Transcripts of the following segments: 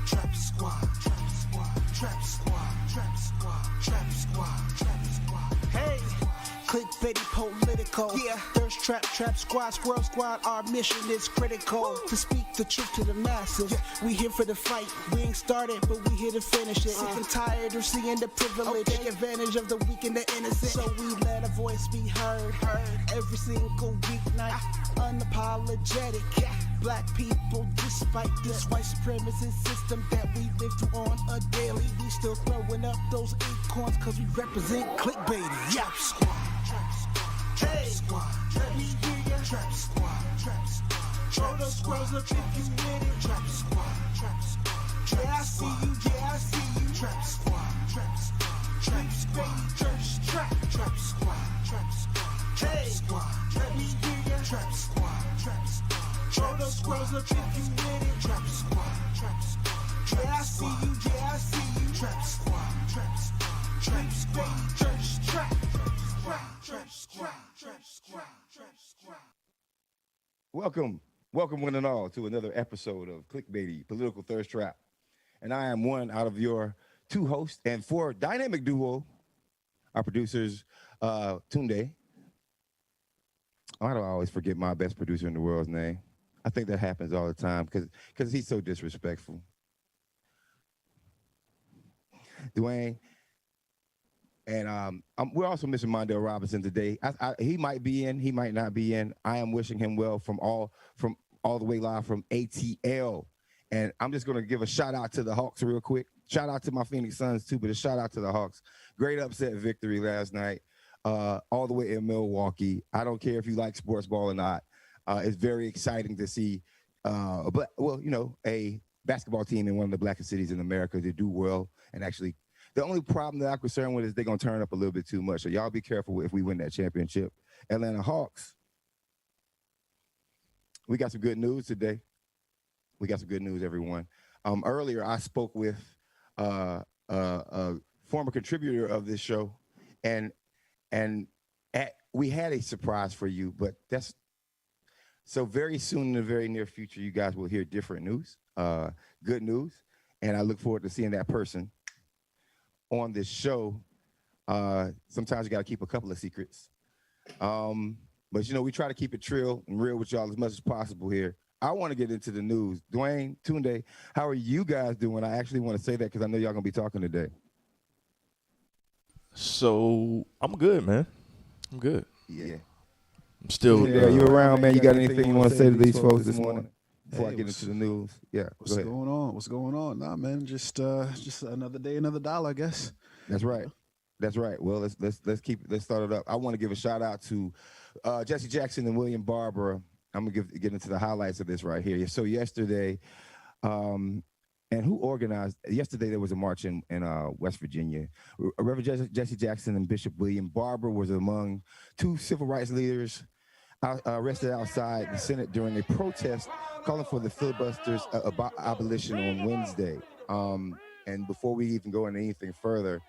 Trap squad, trap squad, trap squad, trap squad, trap squad, trap squad. Hey, clickbaity political. Yeah, thirst trap squad, squirrel squad. Our mission is critical to speak the truth to the masses. Yeah. We here for the fight. We ain't started, but we here to finish it. Sick and tired of seeing the privilege, take advantage of the weak and the innocent. So we let our voice be heard every single weeknight. Unapologetic. Yeah. Black people, despite this white supremacist system that we live through on a daily, we still throwing up those acorns cause we represent clickbaity. Trap squad, trap squad, trap squad, let me hear ya. Trap squad, trap squad. Throw those squirrels up if you with it. Trap squad, trap squad. Yeah, I see you, yeah, I see you. Trap squad, trap squad, trap squad, trap squad, trap squad, trap squad. Let me hear ya. Trap squad, trap squad. Throw those squirrels up if you with it. Trap squad, trap squad. Yeah, I see you, yeah, I see you. Trap squad, trap squad, trap squad, trap squad, trap squad, trap squad. Welcome one and all to another episode of Clickbaity, Political Thirst Trap. And I am one out of your two hosts and four dynamic duo, our producers, Tunde. Why do I always forget my best producer in the world's name? I think that happens all the time because he's so disrespectful. Dwayne. And we're also missing Mondale Robinson today. He might be in, he might not be in. I am wishing him well from all the way live from ATL. And I'm just going to give a shout out to the Hawks real quick. Shout out to my Phoenix Suns too, but a shout out to the Hawks. Great upset victory last night, all the way in Milwaukee. I don't care if you like sports ball or not. It's very exciting to see, a basketball team in one of the blackest cities in America to do well. And actually, the only problem that I'm concerned with is they're going to turn up a little bit too much. So y'all be careful if we win that championship. Atlanta Hawks, we got some good news today. We got some good news, everyone. Earlier, I spoke with a former contributor of this show, and we had a surprise for you, but that's so very soon in the very near future, you guys will hear different news, good news, and I look forward to seeing that person on this show. Sometimes you got to keep a couple of secrets, but we try to keep it trill and real with y'all as much as possible here. I want to get into the news. Dwayne, Tunde, how are you guys doing? I actually want to say that because I know y'all gonna be talking today. So I'm good, man. I'm good. Yeah. I'm still. Yeah, you around, man? You got anything you want to say to these folks this morning before I get into the news? Yeah. What's going on? What's going on? Nah, man. Just another day, another dollar, I guess. That's right. That's right. Well, let's start it up. I want to give a shout out to Jesse Jackson and William Barber. I'm gonna get into the highlights of this right here. So yesterday, and who organized? Yesterday there was a march in West Virginia. Reverend Jesse Jackson and Bishop William Barber was among two civil rights leaders arrested outside the Senate during a protest calling for the filibuster's abolition on Wednesday. And before we even go into anything further,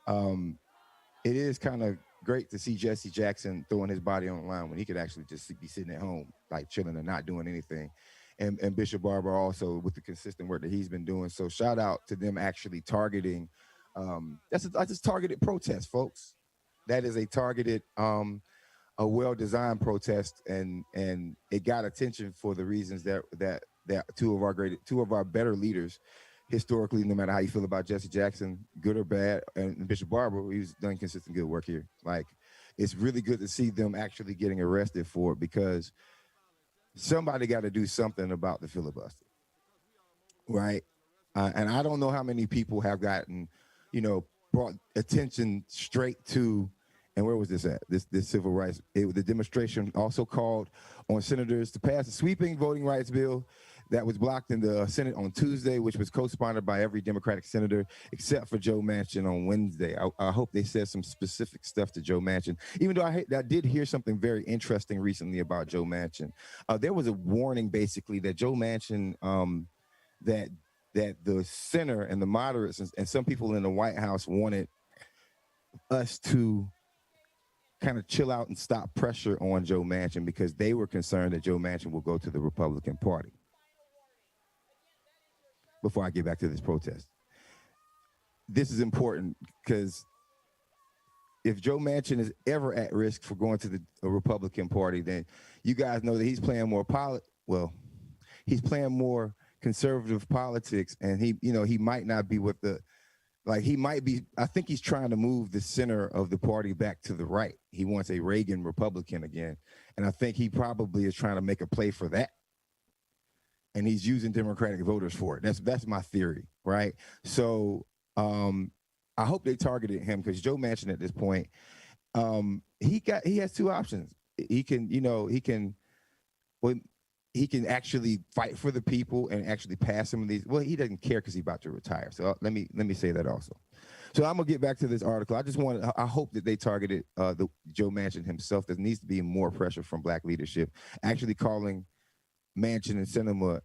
it is kind of great to see Jesse Jackson throwing his body on the line when he could actually just be sitting at home, like chilling and not doing anything. And Bishop Barber also with the consistent work that he's been doing. So shout out to them actually targeting. That's a targeted protest, folks. That is a targeted, a well-designed protest, and it got attention for the reasons that two of our better leaders historically, no matter how you feel about Jesse Jackson, good or bad, and Bishop Barber, he's done consistent good work here. Like, it's really good to see them actually getting arrested for it because somebody got to do something about the filibuster, right? And I don't know how many people have gotten, brought attention straight to, and where was this at? This civil rights, the demonstration also called on senators to pass a sweeping voting rights bill that was blocked in the Senate on Tuesday, which was co-sponsored by every Democratic senator except for Joe Manchin on Wednesday. I hope they said some specific stuff to Joe Manchin, even though I did hear something very interesting recently about Joe Manchin. There was a warning basically that Joe Manchin, that the center and the moderates and some people in the White House wanted us to kind of chill out and stop pressure on Joe Manchin because they were concerned that Joe Manchin will go to the Republican Party. before I get back to this protest. This is important because if Joe Manchin is ever at risk for going to the Republican Party, then you guys know that he's playing more he's playing more conservative politics, and he might not be with the, like, he might be, I think he's trying to move the center of the party back to the right. He wants a Reagan Republican again, and I think he probably is trying to make a play for that. And he's using Democratic voters for it. That's my theory, right? So I hope they targeted him, because Joe Manchin at this point, he has two options. He can actually fight for the people and actually pass some of these. Well, he doesn't care because he's about to retire. So let me say that also. So I'm gonna get back to this article. I hope that they targeted Joe Manchin himself. There needs to be more pressure from Black leadership, actually calling Manchin and Sinema,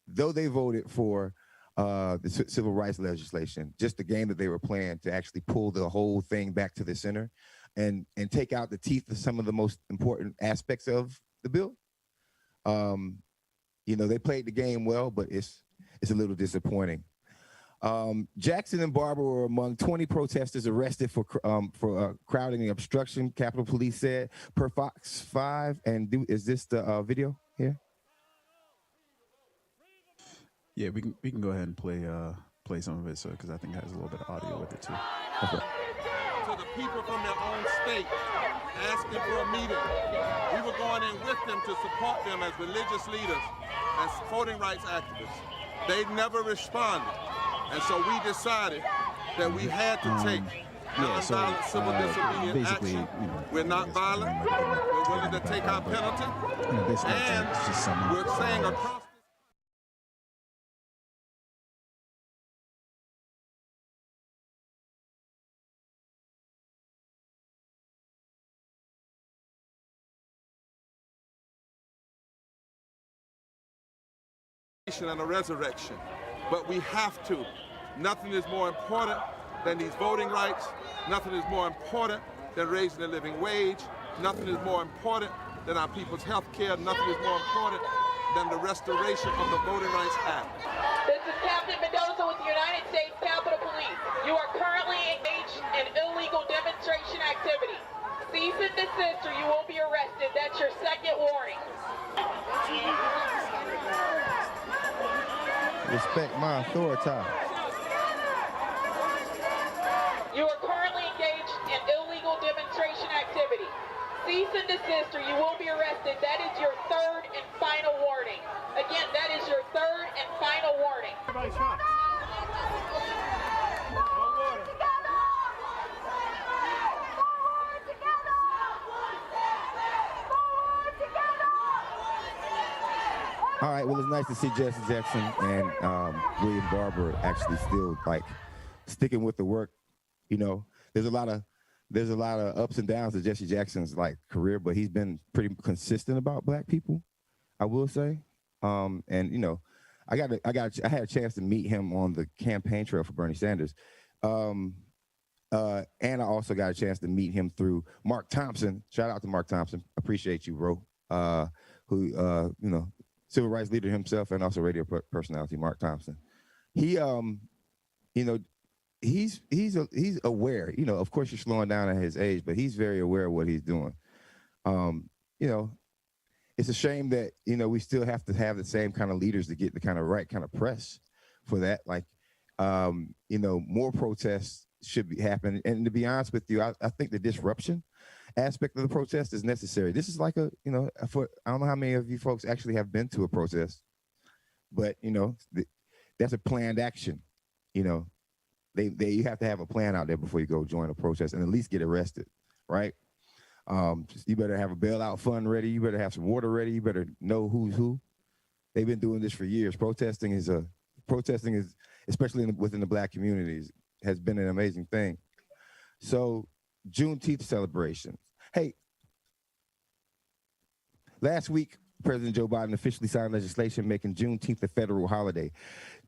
though they voted for the civil rights legislation, just the game that they were playing to actually pull the whole thing back to the center and take out the teeth of some of the most important aspects of the bill. They played the game well, but it's a little disappointing. Jackson and Barber were among 20 protesters arrested for crowding and obstruction, Capitol Police said, per Fox 5. And is this the video here? Yeah, we can go ahead and play some of it, so because I think it has a little bit of audio with it too. Okay. To the people from their own state, asking for a meeting. We were going in with them to support them as religious leaders, as voting rights activists. They never responded. And so we decided that we had to take nonviolent civil disobedient action. We're not violent. We're willing to take our penalty. And we're saying across and a resurrection. But we have to. Nothing is more important than these voting rights. Nothing is more important than raising a living wage. Nothing is more important than our people's health care. Nothing is more important than the restoration of the Voting Rights Act. This is Captain Mendoza with the United States Capitol Police. You are currently engaged in illegal demonstration activity. Cease and desist or you will be arrested. That's your second warning. Respect my authority. You are currently engaged in illegal demonstration activity. Cease and desist or you will be arrested. That is your third and final warning. Again, that is your third and final warning. Everybody shot. All right, well, it's nice to see Jesse Jackson and William Barber actually still sticking with the work. There's a lot of ups and downs to Jesse Jackson's career, but he's been pretty consistent about Black people, I will say. I had a chance to meet him on the campaign trail for Bernie Sanders, and I also got a chance to meet him through Mark Thompson. Shout out to Mark Thompson, appreciate you, bro. Who civil rights leader himself and also radio personality, Mark Thompson. He's aware. Of course, you're slowing down at his age, but he's very aware of what he's doing. It's a shame that we still have to have the same kind of leaders to get the kind of right kind of press for that. More protests should be happening. And to be honest with you, I think the disruption aspect of the protest is necessary. This is I don't know how many of you folks actually have been to a protest, but that's a planned action. You have to have a plan out there before you go join a protest and at least get arrested, right? You better have a bailout fund ready. You better have some water ready. You better know who's who. They've been doing this for years. Protesting is, especially within the Black communities, has been an amazing thing. So Juneteenth celebrations. Hey, last week, President Joe Biden officially signed legislation making Juneteenth a federal holiday.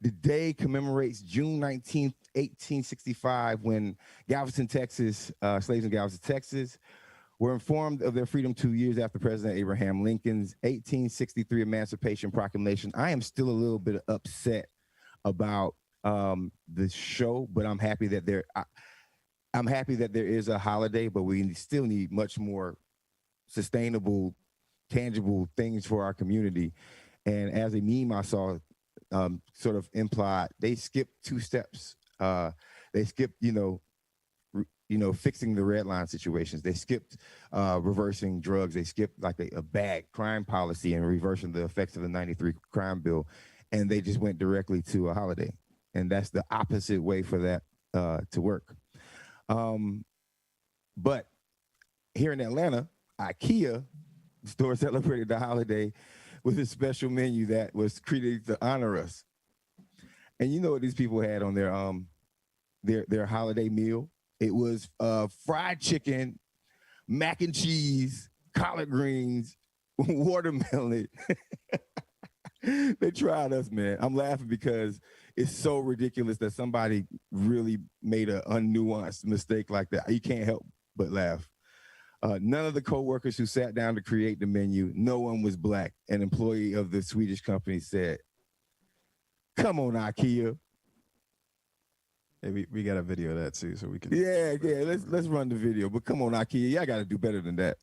The day commemorates June 19th, 1865, when Galveston, Texas, slaves in Galveston, Texas, were informed of their freedom 2 years after President Abraham Lincoln's 1863 Emancipation Proclamation. I am still a little bit upset about the show, but I'm happy that I'm happy that there is a holiday, but we still need much more sustainable, tangible things for our community. And as a meme I saw sort of implied, they skipped 2 steps. They skipped, fixing the red line situations. They skipped reversing drugs. They skipped like a bad crime policy and reversing the effects of the 93 crime bill. And they just went directly to a holiday. And that's the opposite way for that to work. But here in Atlanta, Ikea store celebrated the holiday with a special menu that was created to honor us. And you know what these people had on their holiday meal? It was fried chicken, mac and cheese, collard greens, watermelon. They tried us, man. I'm laughing because it's so ridiculous that somebody really made an unnuanced mistake like that. You can't help but laugh. None of the co-workers who sat down to create the menu, no one was Black. An employee of the Swedish company said, "Come on, Ikea." Hey, we got a video of that too, so we can. Yeah. Let's run the video. But come on, Ikea, y'all got to do better than that.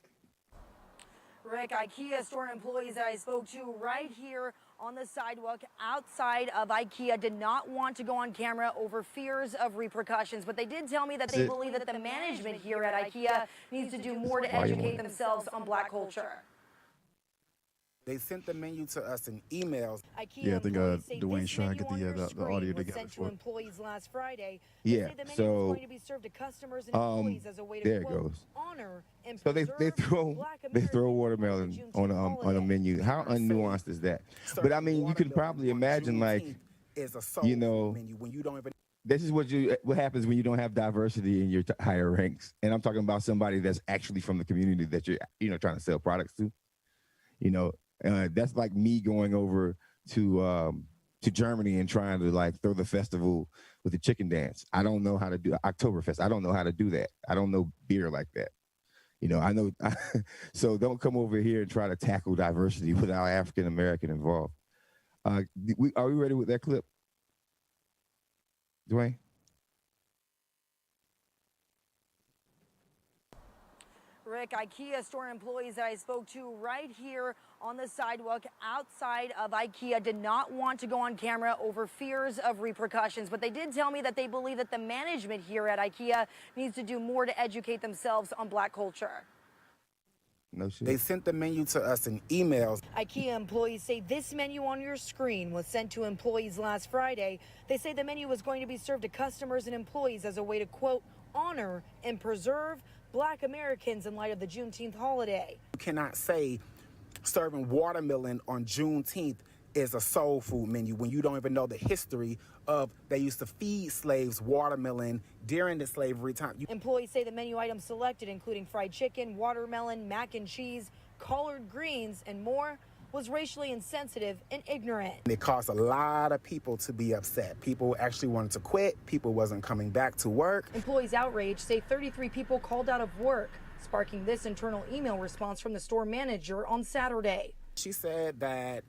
Rick, Ikea store employees that I spoke to right here on the sidewalk outside of Ikea did not want to go on camera over fears of repercussions, but they did tell me that they believe that the management here at Ikea needs to do more to educate themselves on Black culture. They sent the menu to us in emails. Yeah, I think Dwayne's trying to get the audio together. Sent to employees last Friday. Yeah, so going to be served to customers and employees as a way to there it goes. Honor and So they throw watermelon on a menu. How unnuanced is that? But I mean, you can probably imagine, like, Menu when you don't even. This is what happens when you don't have diversity in your higher ranks. And I'm talking about somebody that's actually from the community that you're trying to sell products to. That's like me going over to Germany and trying to like throw the festival with the chicken dance. I don't know how to do Oktoberfest. I don't know how to do that. I don't know beer like that. I know. So don't come over here and try to tackle diversity without African American involved. Are we ready with that clip, Dwayne? Rick, Ikea store employees that I spoke to right here on the sidewalk outside of Ikea did not want to go on camera over fears of repercussions, but they did tell me that they believe that the management here at Ikea needs to do more to educate themselves on Black culture. No shit. They sent the menu to us in emails. Ikea employees say this menu on your screen was sent to employees last Friday. They say the menu was going to be served to customers and employees as a way to, quote, honor and preserve Black Americans in light of the Juneteenth holiday. You cannot say serving watermelon on Juneteenth is a soul food menu when you don't even know the history of they used to feed slaves watermelon during the slavery time. Employees say the menu items selected, including fried chicken, watermelon, mac and cheese, collard greens, and more, was racially insensitive and ignorant. It caused a lot of people to be upset. People actually wanted to quit. People wasn't coming back to work. Employees outraged say 33 people called out of work, sparking this internal email response from the store manager on Saturday. She said that,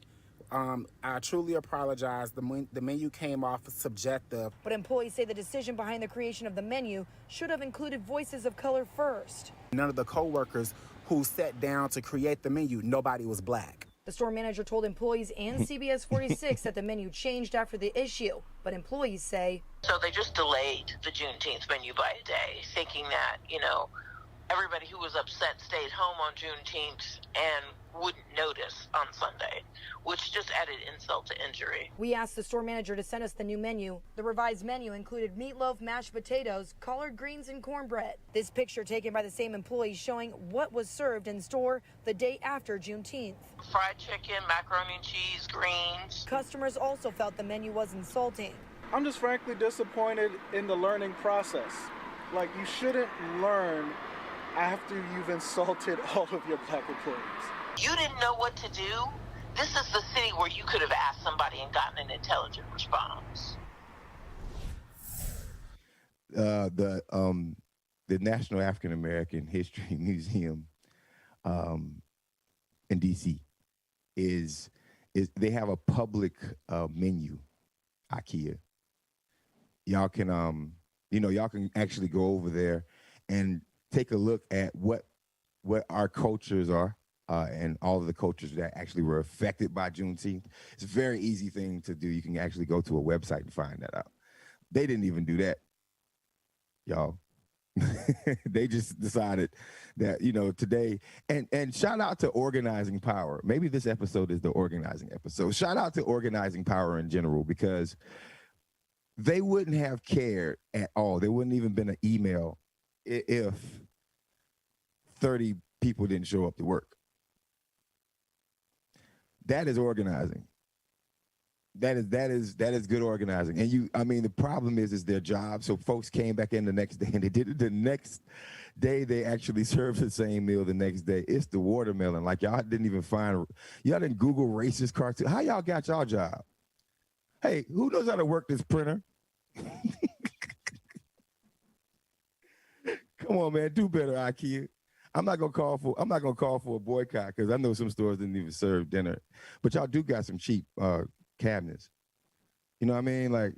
I truly apologize. The menu came off subjective. But employees say the decision behind the creation of the menu should have included voices of color first. None of the co-workers who sat down to create the menu, nobody was Black. The store manager told employees and CBS 46 that the menu changed after the issue, but employees say... So they just delayed the Juneteenth menu by a day, thinking that, everybody who was upset stayed home on Juneteenth and wouldn't notice on Sunday, which just added insult to injury. We asked the store manager to send us the new menu. The revised menu included meatloaf, mashed potatoes, collard greens, and cornbread. This picture taken by the same employee showing what was served in store the day after Juneteenth. Fried chicken, macaroni and cheese, greens. Customers also felt the menu was insulting. I'm just frankly disappointed in the learning process. Like, you shouldn't learn after you've insulted all of your Black employees. You didn't know what to do? This is the city where you could have asked somebody and gotten an intelligent response. the National African American History Museum in DC is they have a public menu, IKEA. Y'all can y'all can actually go over there and take a look at what our cultures are and all of the cultures that actually were affected by Juneteenth. It's a very easy thing to do. You can actually go to a website and find that out. They didn't even do that, y'all. They just decided that, today, and shout out to organizing power. Maybe this episode is the organizing episode. Shout out to organizing power in general, because they wouldn't have cared at all. There wouldn't even been an email if 30 people didn't show up to work. That is organizing. That is good organizing. And the problem is their job. So folks came back in the next day, and they did it the next day. They actually served the same meal the next day. It's the watermelon. Like, y'all didn't Google racist cartoon. How y'all got y'all job? Hey, who knows how to work this printer? Come on, man, do better, IKEA. I'm not gonna call for a boycott, because I know some stores didn't even serve dinner, but y'all do got some cheap cabinets. You know what I mean? Like,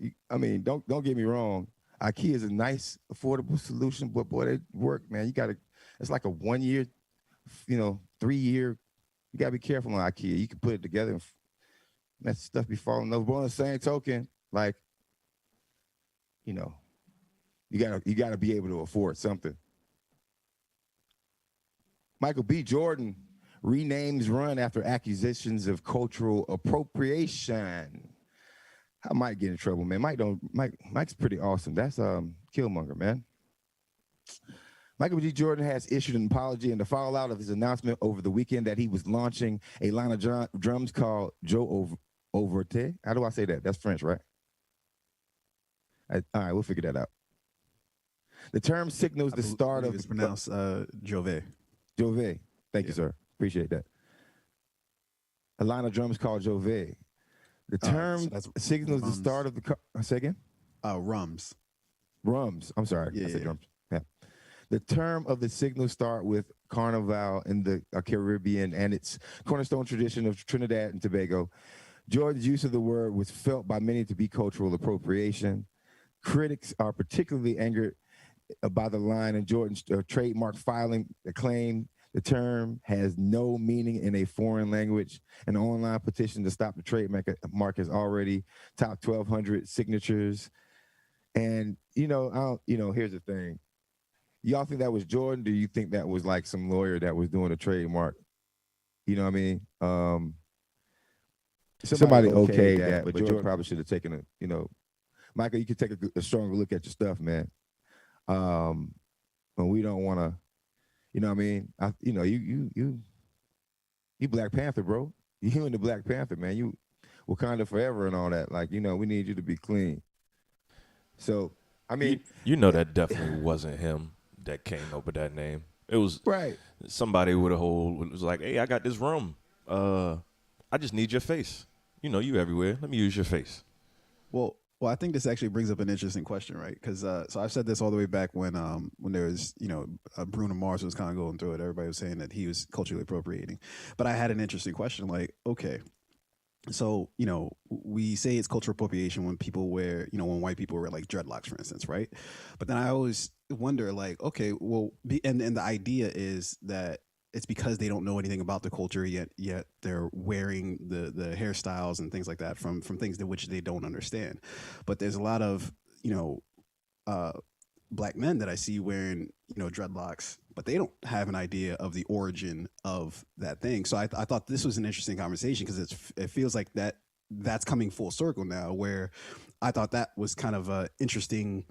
don't get me wrong. IKEA is a nice, affordable solution, but boy, they work, man. It's like a 1 year, 3 year. You gotta be careful on IKEA. You can put it together and that stuff be falling over. But on the same token, like, you gotta be able to afford something. Michael B. Jordan renames run after accusations of cultural appropriation. I might get in trouble, man. Mike's pretty awesome. That's Killmonger, man. Michael B. Jordan has issued an apology in the fallout of his announcement over the weekend that he was launching a line of drums called Joe Overte. How do I say that? That's French, right? All right, we'll figure that out. The term signals the start of... It's pronounced Jove. Jove. Thank you, sir. Appreciate that. A line of drums called Jove. The term signals the start of the... Say again? Rums. Rums. I'm sorry. I said drums. Yeah. The term of the signal start with Carnival in the Caribbean and its cornerstone tradition of Trinidad and Tobago. Jordan's use of the word was felt by many to be cultural appropriation. Critics are particularly angered by the line in Jordan's trademark filing. The claim the term has no meaning in a foreign language. An online petition to stop the trademark has already topped 1,200 signatures. And here's the thing. Y'all think that was Jordan? Do you think that was like some lawyer that was doing a trademark? You know what I mean? Somebody okayed that, but Jordan probably should have taken Michael, you could take a stronger look at your stuff, man. But we don't want to, you know what I mean? You Black Panther, bro. You and the Black Panther, man. You Wakanda forever and all that. Like, we need you to be clean. So, I mean. That definitely wasn't him that came up with that name. It was somebody with a whole, it was like, hey, I got this room. I just need your face. You everywhere. Let me use your face. Well, I think this actually brings up an interesting question, right? Because so I've said this all the way back when there was, Bruno Mars was kind of going through it. Everybody was saying that he was culturally appropriating. But I had an interesting question, like, okay, so, we say it's cultural appropriation when people wear, when white people wear like dreadlocks, for instance, right? But then I always wonder, like, okay, well, and the idea is that it's because they don't know anything about the culture yet they're wearing the hairstyles and things like that from things that which they don't understand. But there's a lot of Black men that I see wearing dreadlocks, but they don't have an idea of the origin of that thing. So I thought this was an interesting conversation, because it feels like that's coming full circle now, where I thought that was kind of a interesting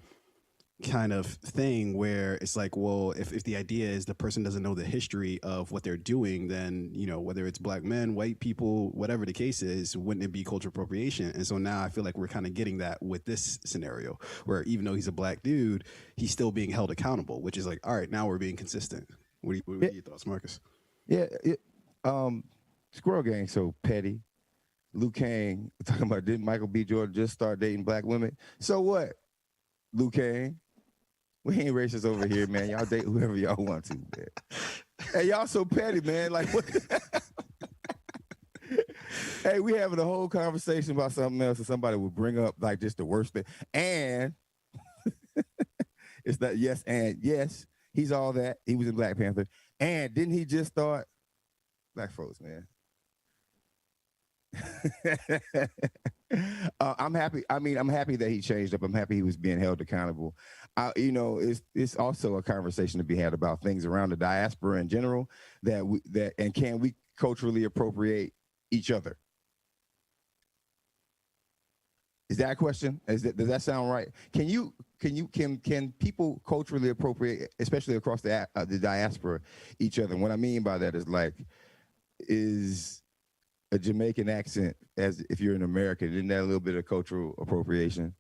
kind of thing, where it's like, well, if the idea is the person doesn't know the history of what they're doing, then whether it's Black men, white people, whatever the case is, wouldn't it be cultural appropriation? And so now I feel like we're kind of getting that with this scenario, where even though he's a Black dude, he's still being held accountable, which is like, all right, now we're being consistent. What are your thoughts, Marcus? Yeah, Squirrel Gang so petty. Luke Kang talking about, didn't Michael B. Jordan just start dating Black women? So what, Luke Kang? We ain't racist over here, man. Y'all date whoever y'all want to, man. Hey, y'all so petty, man. Like, what? Hey, we having a whole conversation about something else, and somebody would bring up like just the worst thing. And it's that yes, he's all that. He was in Black Panther. And didn't he just start Black folks, man? I'm happy. I mean, I'm happy that he changed up. I'm happy he was being held accountable. It's also a conversation to be had about things around the diaspora in general and can we culturally appropriate each other? Is that a question? Does that sound right? Can people culturally appropriate, especially across the diaspora, each other? And what I mean by that is like, is a Jamaican accent, as if you're an American, isn't that a little bit of cultural appropriation?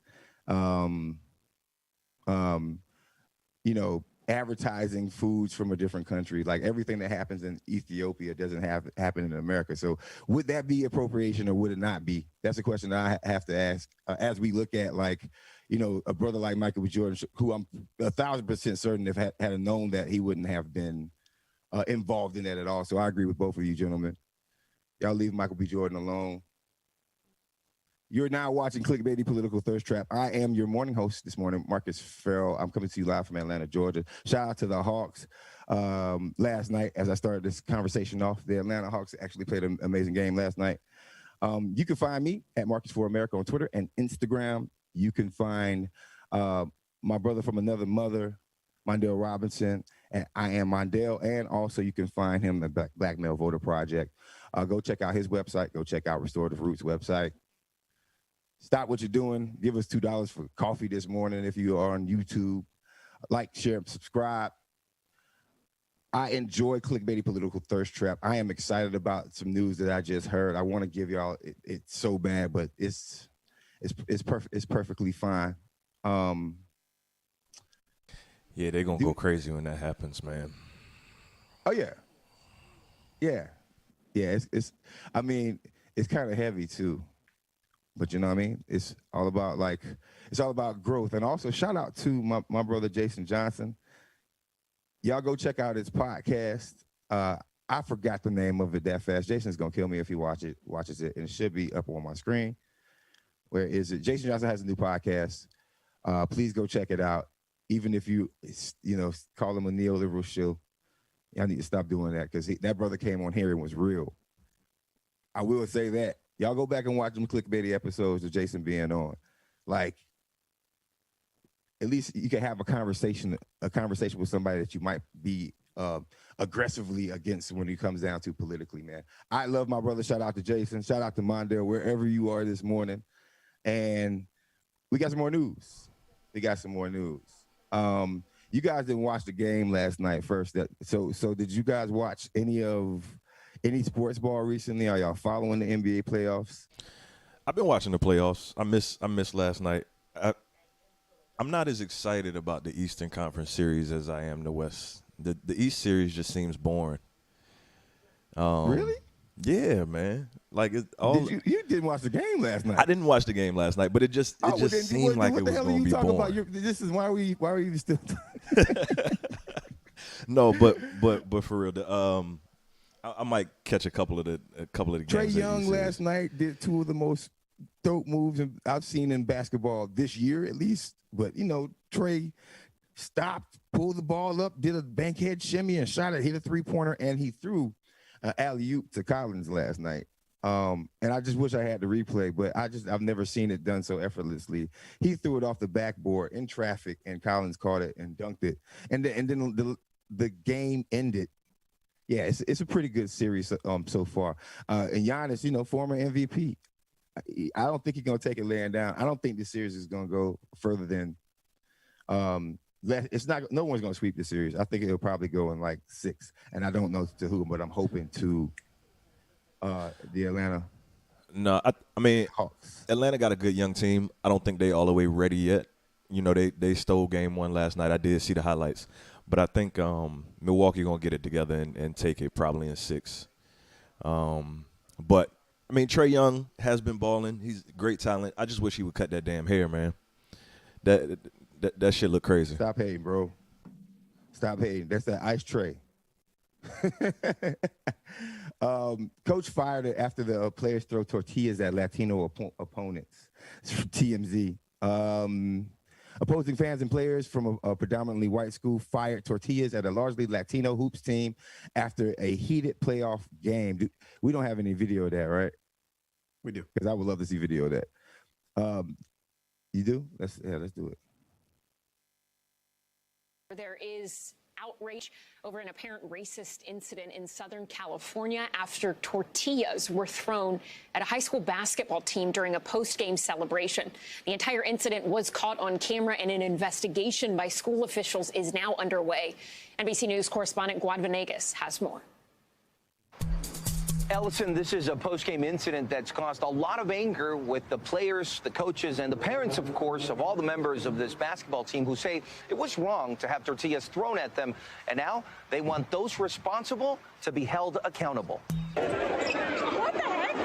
Advertising foods from a different country, like everything that happens in Ethiopia doesn't happen in America. So would that be appropriation or would it not be? That's a question that I have to ask as we look at like, a brother like Michael B. Jordan, who I'm 1,000% certain if had known that he wouldn't have been involved in that at all. So I agree with both of you gentlemen. Y'all leave Michael B. Jordan alone. You're now watching Clickbaity Political Thirst Trap. I am your morning host this morning, Marcus Farrell. I'm coming to you live from Atlanta, Georgia. Shout out to the Hawks. Last night, as I started this conversation off, the Atlanta Hawks actually played an amazing game last night. You can find me at Marcus for America on Twitter and Instagram. You can find my brother from another mother, Mondale Robinson, and I am Mondale. And also you can find him at Black Male Voter Project. Go check out his website. Go check out Restorative Roots website. Stop what you're doing. Give us $2 for coffee this morning if you are on YouTube. Like, share, subscribe. I enjoy Clickbaity Political Thirst Trap. I am excited about some news that I just heard. I want to give y'all it's so bad, but it's perfect. It's perfectly fine. Yeah, they're gonna go crazy when that happens, man. Oh yeah. It's I mean, it's kind of heavy too. But you know what I mean? It's all about growth. And also shout out to my brother Jason Johnson. Y'all go check out his podcast. I forgot the name of it that fast. Jason's gonna kill me if he watches it, and it should be up on my screen. Where is it? Jason Johnson has a new podcast. Please go check it out. Even if you call him a neoliberal show, y'all need to stop doing that because that brother came on here and was real. I will say that. Y'all go back and watch them Clickbaity episodes of Jason being on. Like, at least you can have a conversation with somebody that you might be aggressively against when it comes down to politically, man. I love my brother. Shout out to Jason. Shout out to Mondale, wherever you are this morning. And we got some more news. You guys didn't watch the game last night first. So did you guys watch any sports ball recently? Are y'all following the NBA playoffs? I've been watching the playoffs. I missed last night. I'm not as excited about the Eastern Conference series as I am the West. The East series just seems boring. Really? Yeah, man. Like you didn't watch the game last night. I didn't watch the game last night, but it just seemed like it was going to be boring. This is why are you still? No, but for real, I might catch a couple of the games. Trae Young last night did two of the most dope moves I've seen in basketball this year, at least. But Trae stopped, pulled the ball up, did a bankhead shimmy, and shot it, hit a 3-pointer, and he threw an alley-oop to Collins last night. And I just wish I had the replay, but I've never seen it done so effortlessly. He threw it off the backboard in traffic, and Collins caught it and dunked it. And then the game ended. Yeah, it's a pretty good series so far. And Giannis, former MVP. I don't think he's gonna take it laying down. I don't think this series is gonna go further than it's not. No one's gonna sweep the series. I think it'll probably go in like 6, and I don't know to who, but I'm hoping to the Atlanta. No, I mean Hawks. Atlanta got a good young team. I don't think they all the way ready yet. They stole game 1 last night. I did see the highlights. But I think Milwaukee going to get it together and take it probably in 6. But, I mean, Trae Young has been balling. He's great talent. I just wish he would cut that damn hair, man. That shit look crazy. Stop hating, bro. Stop hating. That's that ice tray. Coach fired it after the players throw tortillas at Latino opponents. It's from TMZ. Opposing fans and players from a predominantly white school fired tortillas at a largely Latino hoops team after a heated playoff game. We don't have any video of that, right? We do. Because I would love to see video of that. You do? Let's do it. There is outrage over an apparent racist incident in Southern California after tortillas were thrown at a high school basketball team during a post-game celebration. The entire incident was caught on camera, and an investigation by school officials is now underway. NBC News correspondent Guad Venegas has more. Ellison, this is a post-game incident that's caused a lot of anger with the players, the coaches, and the parents, of course, of all the members of this basketball team who say it was wrong to have tortillas thrown at them. And now they want those responsible to be held accountable. What the heck?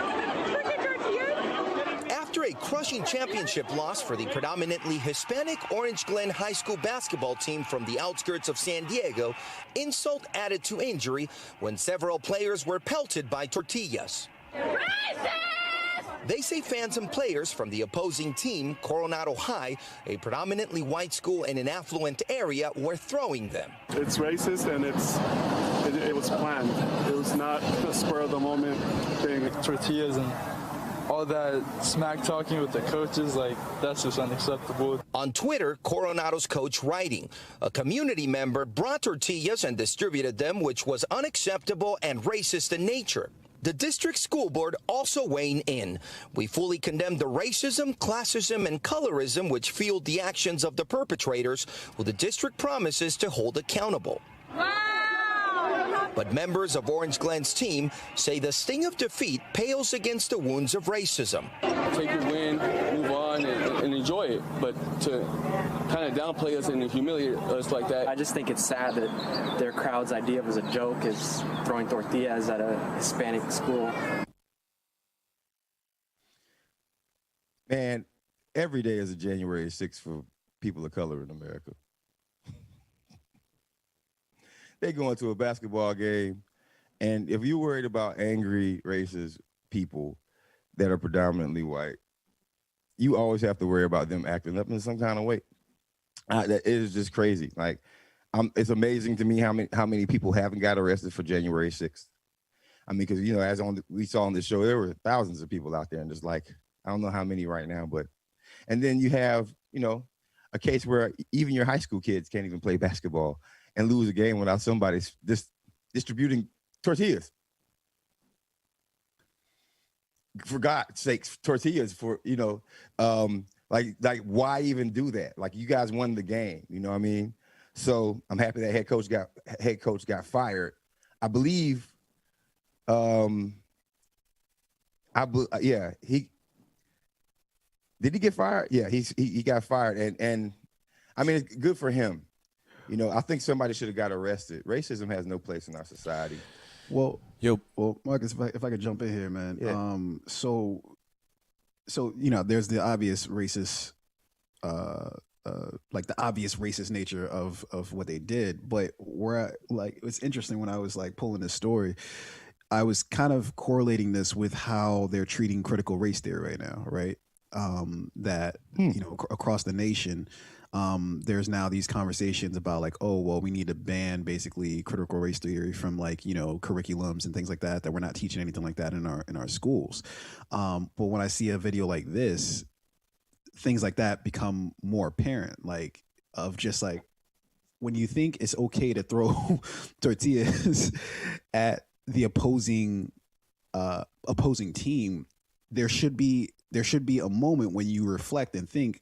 After a crushing championship loss for the predominantly Hispanic Orange Glen High School basketball team from the outskirts of San Diego, insult added to injury when several players were pelted by tortillas. They say fans and players from the opposing team, Coronado High, a predominantly white school in an affluent area, were throwing them. It's racist, and it was planned. It was not a spur of the moment thing. Tortillas and all that smack talking with the coaches, like, that's just unacceptable. On Twitter, Coronado's coach writing, a community member brought tortillas and distributed them, which was unacceptable and racist in nature. The district school board also weighing in. We fully condemn the racism, classism, and colorism which fueled the actions of the perpetrators, who the district promises to hold accountable. But members of Orange Glen's team say the sting of defeat pales against the wounds of racism. Take your win, move on, and enjoy it. But to kind of downplay us and humiliate us like that. I just think it's sad that their crowd's idea was a joke is throwing tortillas at a Hispanic school. Man, every day is a January 6th for people of color in America. They go into a basketball game, and if you're worried about angry, racist people that are predominantly white, you always have to worry about them acting up in some kind of way. It is just crazy. Like, it's amazing to me how many people haven't got arrested for January 6th. I mean, because, you know, we saw on the show, there were thousands of people out there, and just like, I don't know how many right now, but, and then you have, you know, a case where even your high school kids can't even play basketball and lose a game without somebody distributing tortillas. For God's sakes, tortillas for, you know, like why even do that? Like, you guys won the game, you know what I mean? So I'm happy that head coach got fired. I believe, did he get fired? Yeah, he got fired, and I mean, it's good for him. You know, I think somebody should have got arrested. Racism has no place in our society. Well, Marcus, if I could jump in here, man. Yeah. So you know, there's the obvious racist, like the obvious racist nature of what they did. But it's interesting when I was like pulling this story, I was kind of correlating this with how they're treating critical race theory right now, right? That you know, across the nation. There's now these conversations about like, oh, well, we need to ban basically critical race theory from, like, you know, curriculums and things like that we're not teaching anything like that in our schools. But when I see a video like this, things like that become more apparent, like of just like when you think it's okay to throw tortillas at the opposing team, there should be a moment when you reflect and think,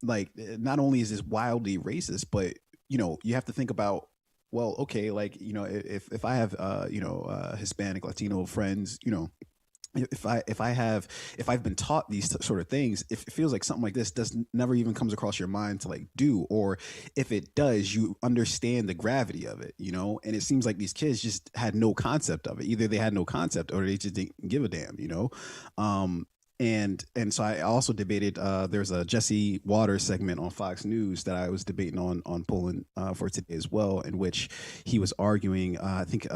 like, not only is this wildly racist, but, you know, you have to think about, well, okay, like, you know, if I have Hispanic, Latino friends, you know, if I've been taught these sort of things, if it feels like something like this never even comes across your mind to like do, or if it does, you understand the gravity of it, you know. And it seems like these kids just had no concept of it. Either they had no concept or they just didn't give a damn, you know. And so I also debated. There's a Jesse Waters segment on Fox News that I was debating on pulling for today as well, in which he was arguing. I think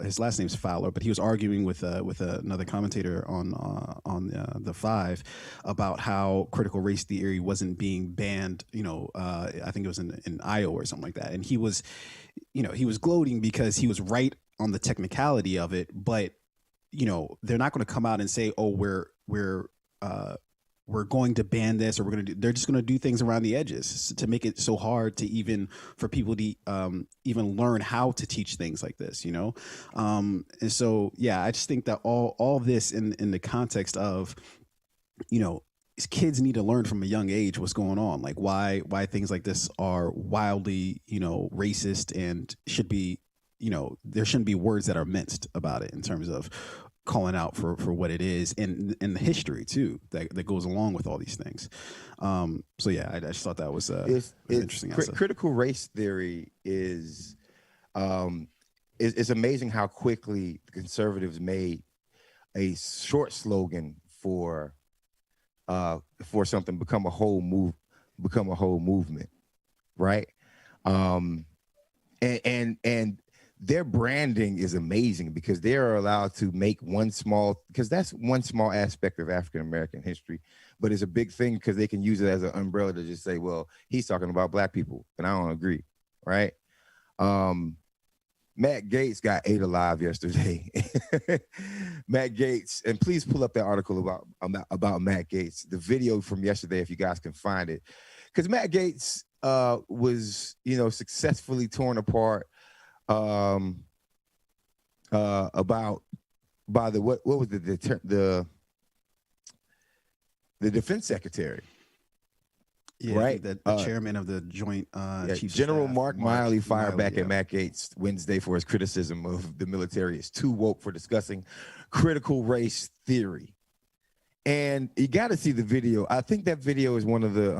his last name's Fowler, but he was arguing with another commentator on the Five about how critical race theory wasn't being banned. I think it was in Iowa or something like that, and he was gloating because he was right on the technicality of it, but they're not going to come out and say, "Oh, we're going to ban this," or they're just going to do things around the edges to make it so hard for people to even learn how to teach things like this, and so I just think that all this in the context of kids need to learn from a young age what's going on, like why things like this are wildly racist and should be there shouldn't be words that are minced about it in terms of calling out for what it is and the history too that goes along with all these things. I just thought that was interesting. Critical race theory is it's amazing how quickly the conservatives made a short slogan for something become a whole movement, right? And their branding is amazing because they are allowed to make that's one small aspect of African American history, but it's a big thing because they can use it as an umbrella to just say, well, he's talking about black people, and I don't agree, right? Matt Gaetz got ate alive yesterday. Matt Gaetz, and please pull up that article about Matt Gaetz, the video from yesterday if you guys can find it, because Matt Gaetz was successfully torn apart by the what was the defense secretary, right? The chairman of the Joint Chiefs General of Staff, Mark Miley fired back yeah. at Matt Gaetz Wednesday for his criticism of the military is too woke for discussing critical race theory. And you got to see the video. I think that video is one of the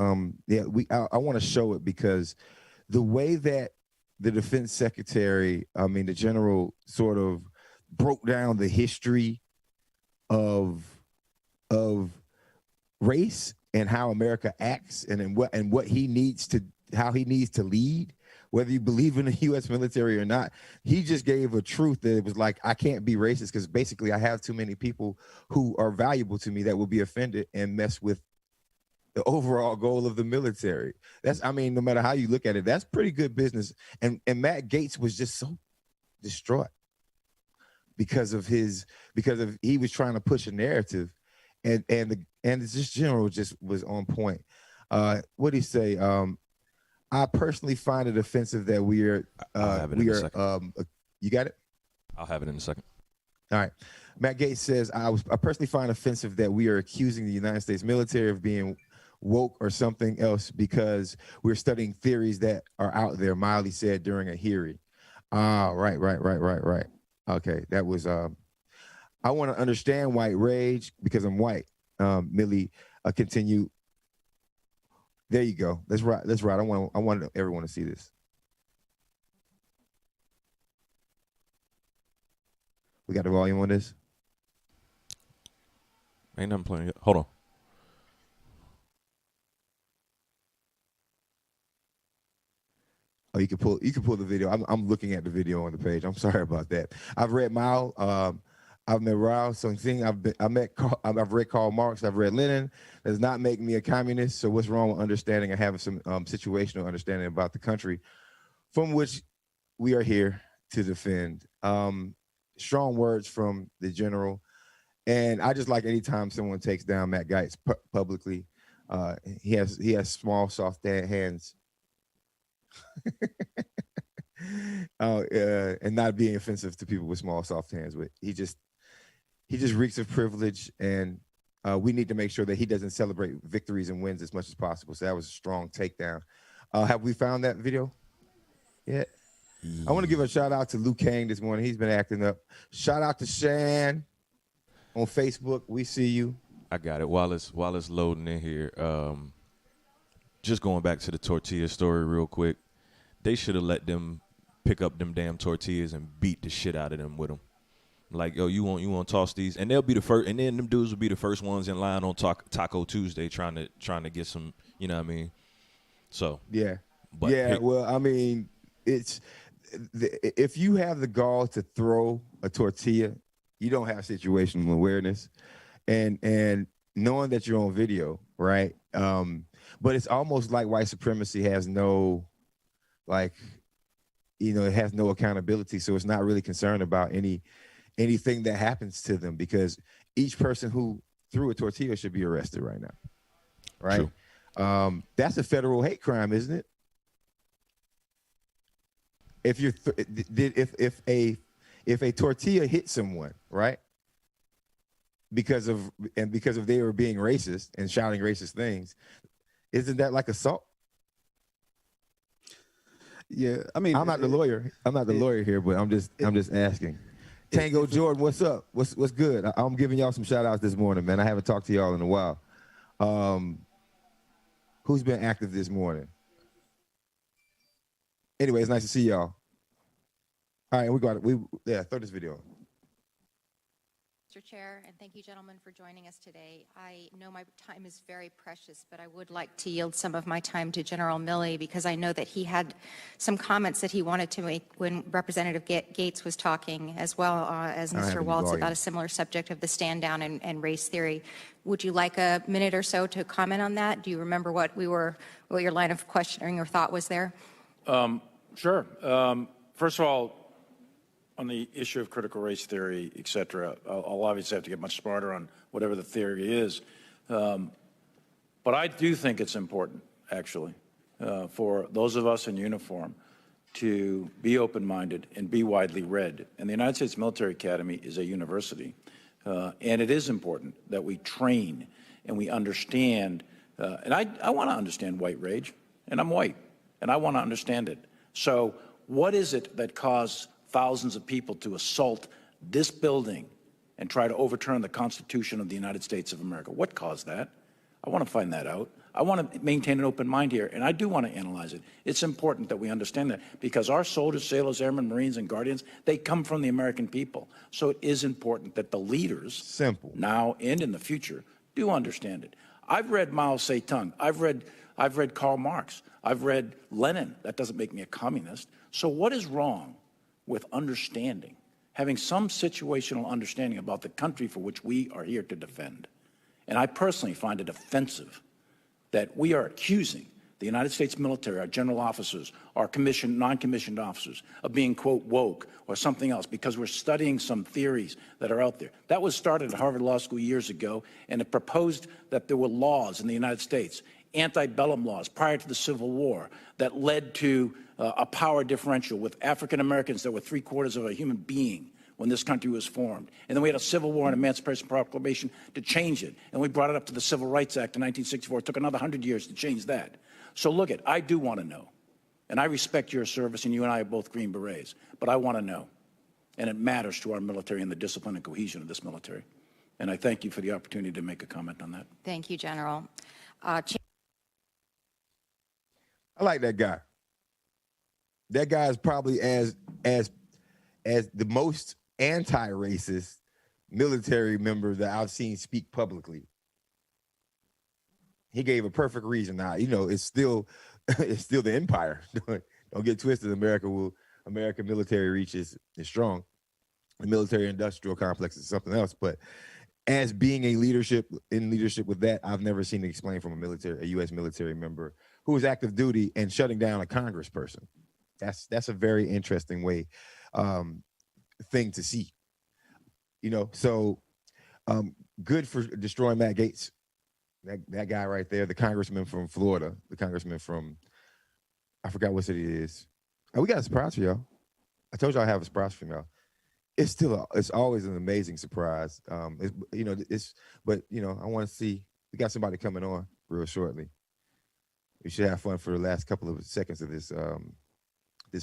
I want to show it because the way that the defense secretary, the general, sort of broke down the history of race and how America acts and what he needs to, how he needs to lead, whether you believe in the U.S. military or not. He just gave a truth that it was like, I can't be racist because basically I have too many people who are valuable to me that will be offended and mess with the overall goal of the military. No matter how you look at it, that's pretty good business. And Matt Gaetz was just so distraught because he was trying to push a narrative, and this general just was on point. What did he say? I personally find it offensive that you got it? I'll have it in a second. All right. Matt Gaetz says, I personally find offensive that we are accusing the United States military of being woke or something else because we're studying theories that are out there, Miley said during a hearing. Right. Okay, that was, I want to understand white rage because I'm white. Millie continue. There you go. That's right. I want everyone to see this. We got the volume on this? Ain't nothing playing yet. Hold on. Oh, you can pull the video. I'm looking at the video on the page. I'm sorry about that. I've read Mao. I've met Rao Sung Sing. I've read Karl Marx. I've read Lenin. That does not make me a communist. So what's wrong with understanding and having some situational understanding about the country from which we are here to defend? Strong words from the general. And I just like anytime someone takes down Matt Gaetz publicly. He has small, soft hands. And not being offensive to people with small, soft hands, but he just reeks of privilege, and we need to make sure that he doesn't celebrate victories and wins as much as possible. So that was a strong takedown. Have we found that video? Yeah. I want to give a shout out to Luke Kane this morning. He's been acting up. Shout out to Shan on Facebook. We see you. I got it. While it's loading in here, just going back to the tortilla story real quick. They should have let them pick up them damn tortillas and beat the shit out of them with them. Like, yo, you want to toss these, and they'll be the first, and then them dudes will be the first ones in line on Taco Tuesday trying to get some, you know what I mean? So yeah, but well, I mean, if you have the gall to throw a tortilla, you don't have situational awareness, and knowing that you're on video, right? But it's almost like white supremacy has no, like, it has no accountability, so it's not really concerned about anything that happens to them, because each person who threw a tortilla should be arrested right now, right? True. That's a federal hate crime, isn't it? If you're if a tortilla hits someone, right, because of they were being racist and shouting racist things, isn't that like assault? Yeah, I mean, I'm not the lawyer. I'm not the lawyer here, but I'm just asking. Tango Jordan, what's up? What's good? I'm giving y'all some shout outs this morning, man. I haven't talked to y'all in a while. Who's been active this morning? Anyway, it's nice to see y'all. All right, throw this video on. Mr. Chair, and thank you, gentlemen, for joining us today. I know my time is very precious, but I would like to yield some of my time to General Milley, because I know that he had some comments that he wanted to make when Representative Gates was talking, as well as Mr. Waltz, about a similar subject of the stand down and race theory. Would you like a minute or so to comment on that? Do you remember what your line of questioning or thought was there? Sure. First of all, on the issue of critical race theory, et cetera, I'll obviously have to get much smarter on whatever the theory is. But I do think it's important, actually, for those of us in uniform to be open-minded and be widely read. And the United States Military Academy is a university. And it is important that we train and we understand. And I want to understand white rage, and I'm white, and I want to understand it. So what is it that caused thousands of people to assault this building and try to overturn the Constitution of the United States of America? What caused that? I want to find that out. I want to maintain an open mind here, and I do want to analyze it. It's important that we understand that, because our soldiers, sailors, airmen, Marines, and Guardians, they come from the American people. So it is important that the leaders, now and in the future, do understand it. I've read Mao Zedong. I've read Karl Marx. I've read Lenin. That doesn't make me a communist. So what is wrong with understanding, having some situational understanding about the country for which we are here to defend? And I personally find it offensive that we are accusing the United States military, our general officers, our commissioned, non-commissioned officers, of being, quote, woke or something else because we're studying some theories that are out there. That was started at Harvard Law School years ago, and it proposed that there were laws in the United States, antebellum laws prior to the Civil War, that led to a power differential with African Americans that were 3/4 of a human being when this country was formed. And then we had a Civil War and Emancipation Proclamation to change it. And we brought it up to the Civil Rights Act in 1964. It took another 100 years to change that. So look, I do want to know. And I respect your service, and you and I are both Green Berets. But I want to know. And it matters to our military and the discipline and cohesion of this military. And I thank you for the opportunity to make a comment on that. Thank you, General. I like that guy. That guy is probably as the most anti-racist military member that I've seen speak publicly. He gave a perfect reason. Now, it's still the empire. Don't get twisted. American military reach is strong. The military industrial complex is something else. But as being in leadership with that, I've never seen it explained from a U.S. military member who was active duty and shutting down a congressperson. That's a very interesting thing to see. So good for destroying Matt Gaetz. That guy right there, the congressman from Florida, the congressman from, I forgot what city it is. We got a surprise for y'all. I told y'all I have a surprise for y'all. It's always an amazing surprise. I want to see, we got somebody coming on real shortly. We should have fun for the last couple of seconds of this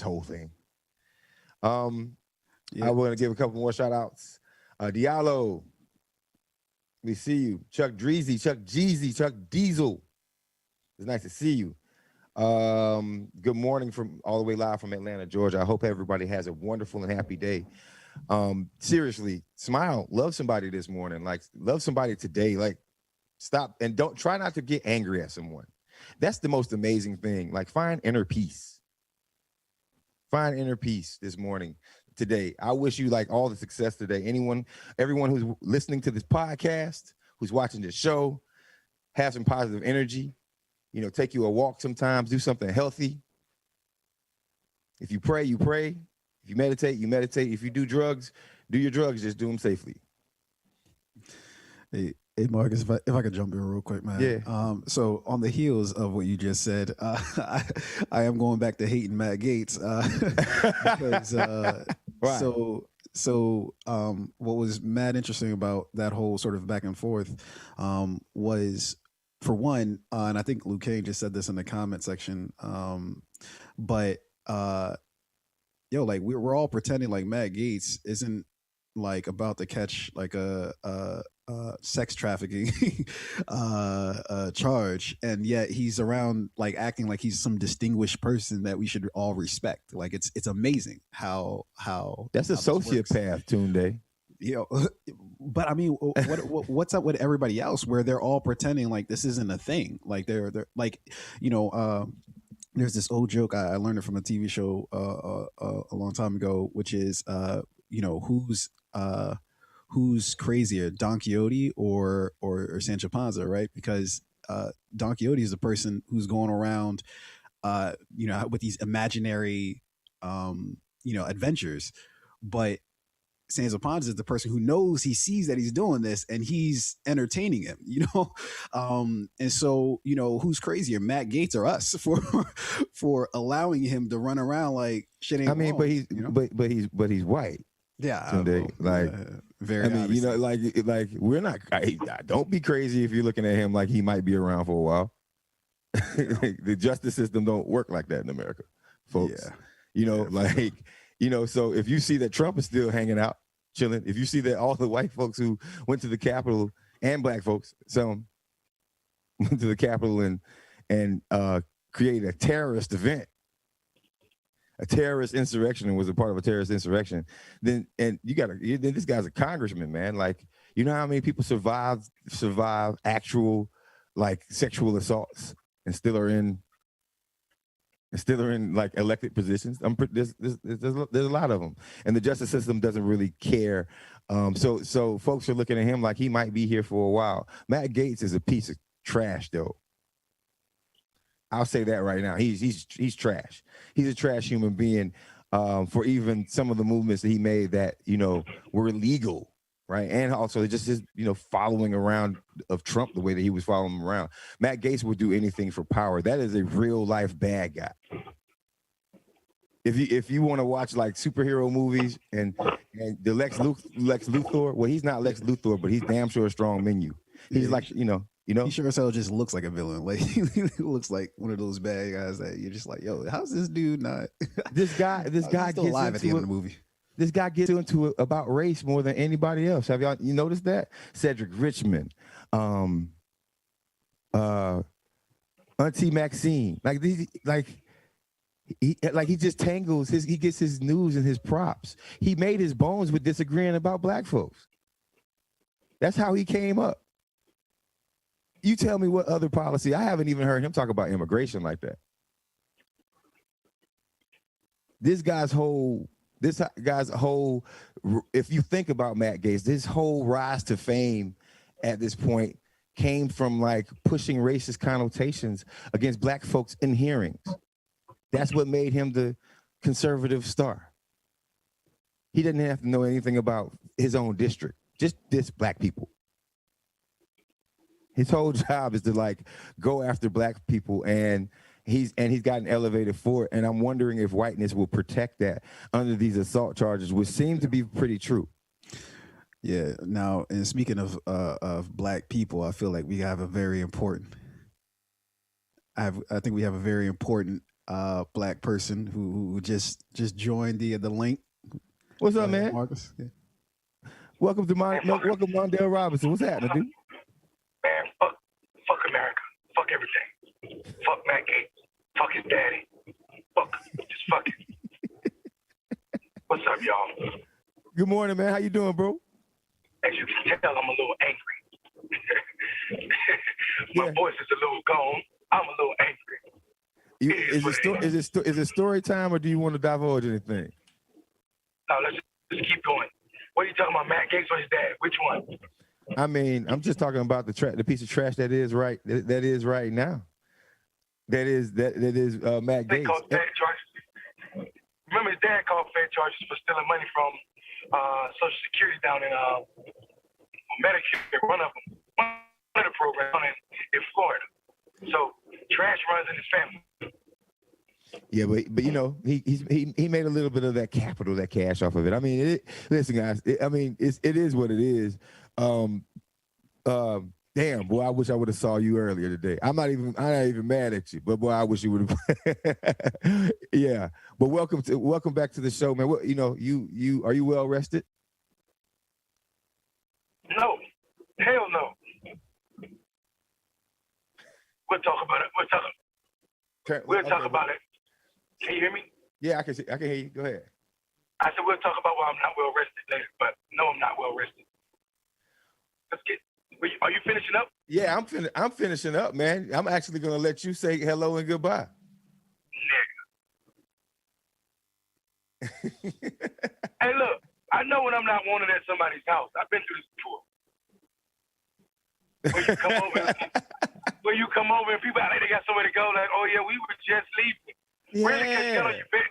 whole thing. I want to give a couple more shout outs. Diallo, we see you. Chuck Dreezy, Chuck Jeezy, Chuck Diesel. It's nice to see you. Good morning from all the way live from Atlanta, Georgia. I hope everybody has a wonderful and happy day. Seriously, smile, love somebody this morning, like love somebody today, like stop and don't try not to get angry at someone. That's the most amazing thing. Like find inner peace. Find inner peace this morning, today. I wish you like all the success today. Everyone who's listening to this podcast, who's watching this show, have some positive energy. You know, take you a walk sometimes, do something healthy. If you pray, you pray. If you meditate, you meditate. If you do drugs, do your drugs, just do them safely. Hey, Marcus, if I could jump in real quick, man. Yeah. So on the heels of what you just said, I am going back to hating Matt Gaetz because Right. so what was mad interesting about that whole sort of back and forth was, for one, and I think Luke Kane just said this in the comment section, but like we're all pretending like Matt Gaetz isn't like about to catch like a sex trafficking charge, and yet he's around like acting like he's some distinguished person that we should all respect. Like it's amazing how That's a sociopath, Tunde. You know, but I mean, what's up with everybody else where they're all pretending like this isn't a thing? Like they're like, you know, there's this old joke I learned it from a TV show a long time ago, which is you know, who's crazier, Don Quixote or Sancho Panza, right? Because Don Quixote is the person who's going around, you know, with these imaginary, you know, adventures, but Sancho Panza is the person who knows, he sees that he's doing this and he's entertaining him, you know? And so, you know, who's crazier, Matt Gaetz or us for allowing him to run around like shit ain't wrong, but he's, you know? but he's white. Yeah. Tunde, like, very I mean, obviously. you know, like we're not, don't be crazy if you're looking at him like he might be around for a while. The justice system don't work like that in America, folks. Yeah. You know, like, you know, so if you see that Trump is still hanging out, chilling, if you see that all the white folks who went to the Capitol and black folks, some went to the Capitol and created a terrorist event, a terrorist insurrection, and was a part of a terrorist insurrection, then this guy's a congressman, man. Like, you know how many people survive actual like sexual assaults and still are in like elected positions? There's a lot of them, and the justice system doesn't really care. So folks are looking at him like he might be here for a while. Matt Gaetz is a piece of trash, though. I'll say that right now. He's trash. He's a trash human being for even some of the movements that he made that, you know, were illegal, right? And also just his, you know, following around of Trump the way that he was following him around. Matt Gaetz would do anything for power. That is a real life bad guy. If you want to watch like superhero movies and the Lex Luthor, well, he's not Lex Luthor, but he's damn sure a strong menu. He's like, you know. He sure as hell just looks like a villain. Like he looks like one of those bad guys that you're just like, yo, how's this dude not? This guy still gets alive at the end into of the movie. This guy gets into it about race more than anybody else. Have you noticed that? Cedric Richmond, Auntie Maxine, like these, he just tangles he gets his news and his props. He made his bones with disagreeing about black folks. That's how he came up. You tell me what other policy. I haven't even heard him talk about immigration like that. This guy's whole, if you think about Matt Gaetz, this whole rise to fame at this point came from like pushing racist connotations against black folks in hearings. That's what made him the conservative star. He didn't have to know anything about his own district, just diss black people. His whole job is to like go after black people, and he's gotten elevated for it. And I'm wondering if whiteness will protect that under these assault charges, which seem to be pretty true. Yeah. Now, and speaking of black people, I feel like we have a very important. I think we have a very important black person who just joined the link. What's up, man? Marcus. Yeah. Welcome Mondale Robinson. What's happening, dude? Man, fuck America. Fuck everything. Fuck Matt Gaetz. Fuck his daddy. Just fuck it. What's up, y'all? Good morning, man. How you doing, bro? As you can tell, I'm a little angry. My voice is a little gone. I'm a little angry. Is it story time, or do you want to divulge anything? No, let's just keep going. What are you talking about, Matt Gates or his dad? Which one? I mean, I'm just talking about the piece of trash that is right now. That is Matt They Gates. called fed charges. Remember, his dad called fed charges for stealing money from Social Security down in Medicare, one of them, one of the programs in Florida. So trash runs in his family. Yeah, but you know, he made a little bit of that capital, that cash off of it. I mean, listen, guys. It is what it is. Damn, boy, I wish I would have saw you earlier today. I'm not even mad at you, but boy, I wish you would have. Yeah, but welcome back to the show, man. What, you know, you are you well rested? No, hell no. We'll talk about it. We'll talk about it. Can you hear me? Yeah, I can hear you. Go ahead. I said we'll talk about why I'm not well rested later, but no, I'm not well rested. Let's get. Are you finishing up? Yeah, I'm finishing up, man. I'm actually gonna let you say hello and goodbye. Hey, look, I know when I'm not wanted at somebody's house. I've been through this before. When you come over and people out there, they got somewhere to go, like, oh yeah, we were just leaving. Yeah. Really, because you got on your bed,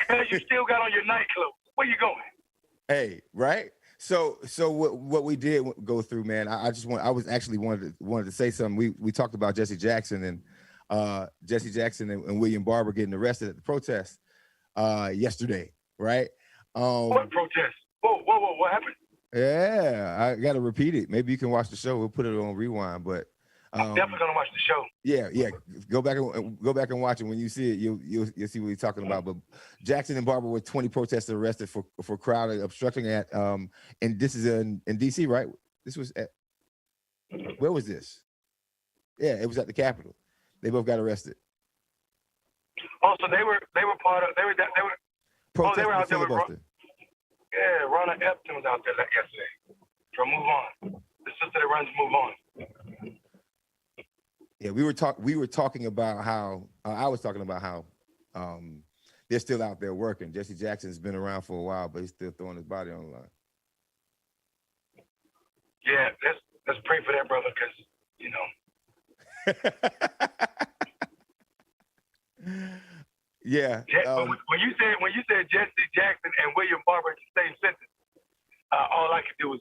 because you still got on your night clothes. Where you going? Hey, right? So what we did go through, man. I was actually wanted to say something. We talked about Jesse Jackson and William Barber getting arrested at the protest yesterday, right? What protest? Whoa, what happened? Yeah, I got to repeat it. Maybe you can watch the show. We'll put it on rewind, but I'm definitely gonna watch the show. Yeah. Go back and watch it. When you see it, you'll see what he's talking about. But Jackson and Barber were 20 protesters arrested for crowd obstructing at and this is in DC, right? This was at, where was this? Yeah, it was at the Capitol. They both got arrested. Oh, so they were part of they were Protesting out the there with filibuster. Yeah, Ronna Epton was out there yesterday. From Move On. The sister that runs Move On. Yeah, we were talking about how I was talking about how they're still out there working. Jesse Jackson's been around for a while, but he's still throwing his body on the line. Yeah, let's pray for that brother, because Yeah. When you said Jesse Jackson and William Barber in the same sentence, all I could do was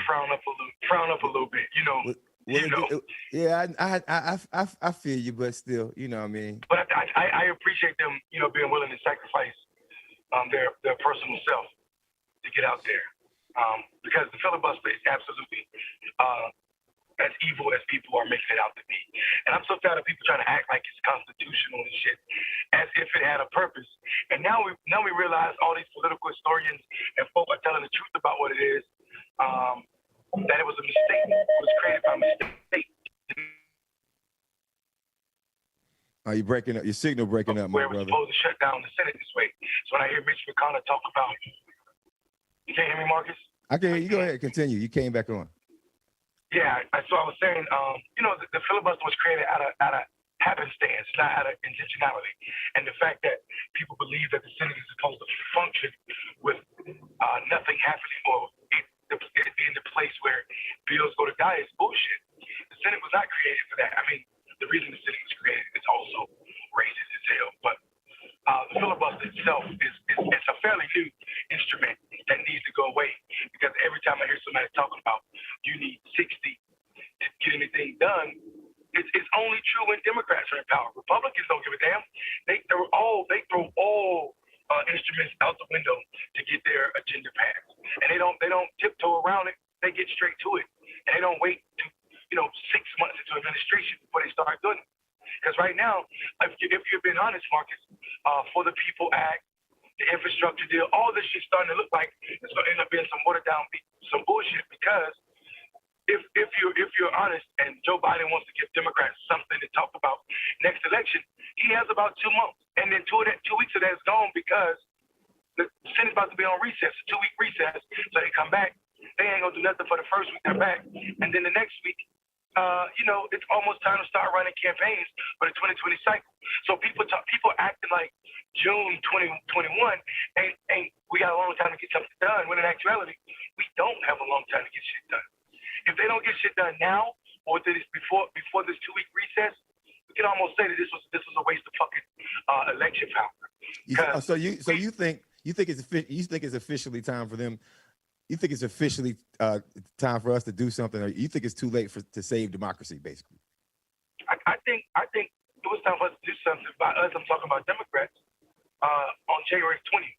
frown up a little bit, Yeah, I feel you, but still, you know what I mean. But I appreciate them, being willing to sacrifice their personal self to get out there, because the filibuster is absolutely as evil as people are making it out to be. And I'm so tired of people trying to act like it's constitutional and shit, as if it had a purpose. And now we realize all these political historians and folk are telling the truth about what it is. That it was a mistake. It was created by mistake. Are you breaking up? Your signal breaking up, my brother. We're supposed to shut down the Senate this way. So when I hear Mitch McConnell talk about, you can't hear me, Marcus? I can hear you. Go ahead, continue. You came back on. Yeah, so I was saying, the filibuster was created out of happenstance, not out of intentionality. And the fact that people believe that the Senate is supposed to function with nothing happening or being the place where bills go to die is bullshit. The Senate was not created for that. I mean, the reason the Senate was created is also racist as hell. But the filibuster itself it's a fairly new instrument that needs to go away, because every time I hear somebody talking about you need 60 to get anything done, it's only true when Democrats are in power. Republicans don't give a damn. They throw all instruments out the window to get their agenda passed, and they don't tiptoe around it. They get straight to it, and they don't wait to 6 months into administration before they start doing it. Because right now, if you're being honest, Marcus, for the People Act, the infrastructure deal, all this shit's starting to look like it's going to end up being some watered down, some bullshit. Because if you're honest, and Joe Biden wants to give Democrats something to talk about next election, he has about 2 months, and then 2 weeks of that is gone because Senate's about to be on recess, a 2-week recess. So they come back. They ain't gonna do nothing for the first week they're back, and then the next week, it's almost time to start running campaigns for the 2020 cycle. So people acting like June 2021 ain't we got a long time to get something done. When in actuality, we don't have a long time to get shit done. If they don't get shit done now, or before this 2-week recess, we can almost say that this was a waste of fucking election power. So you think it's officially time for them? You think it's officially time for us to do something, or you think it's too late to save democracy, basically? I think it was time for us to do something. By us, I'm talking about Democrats on January 20th.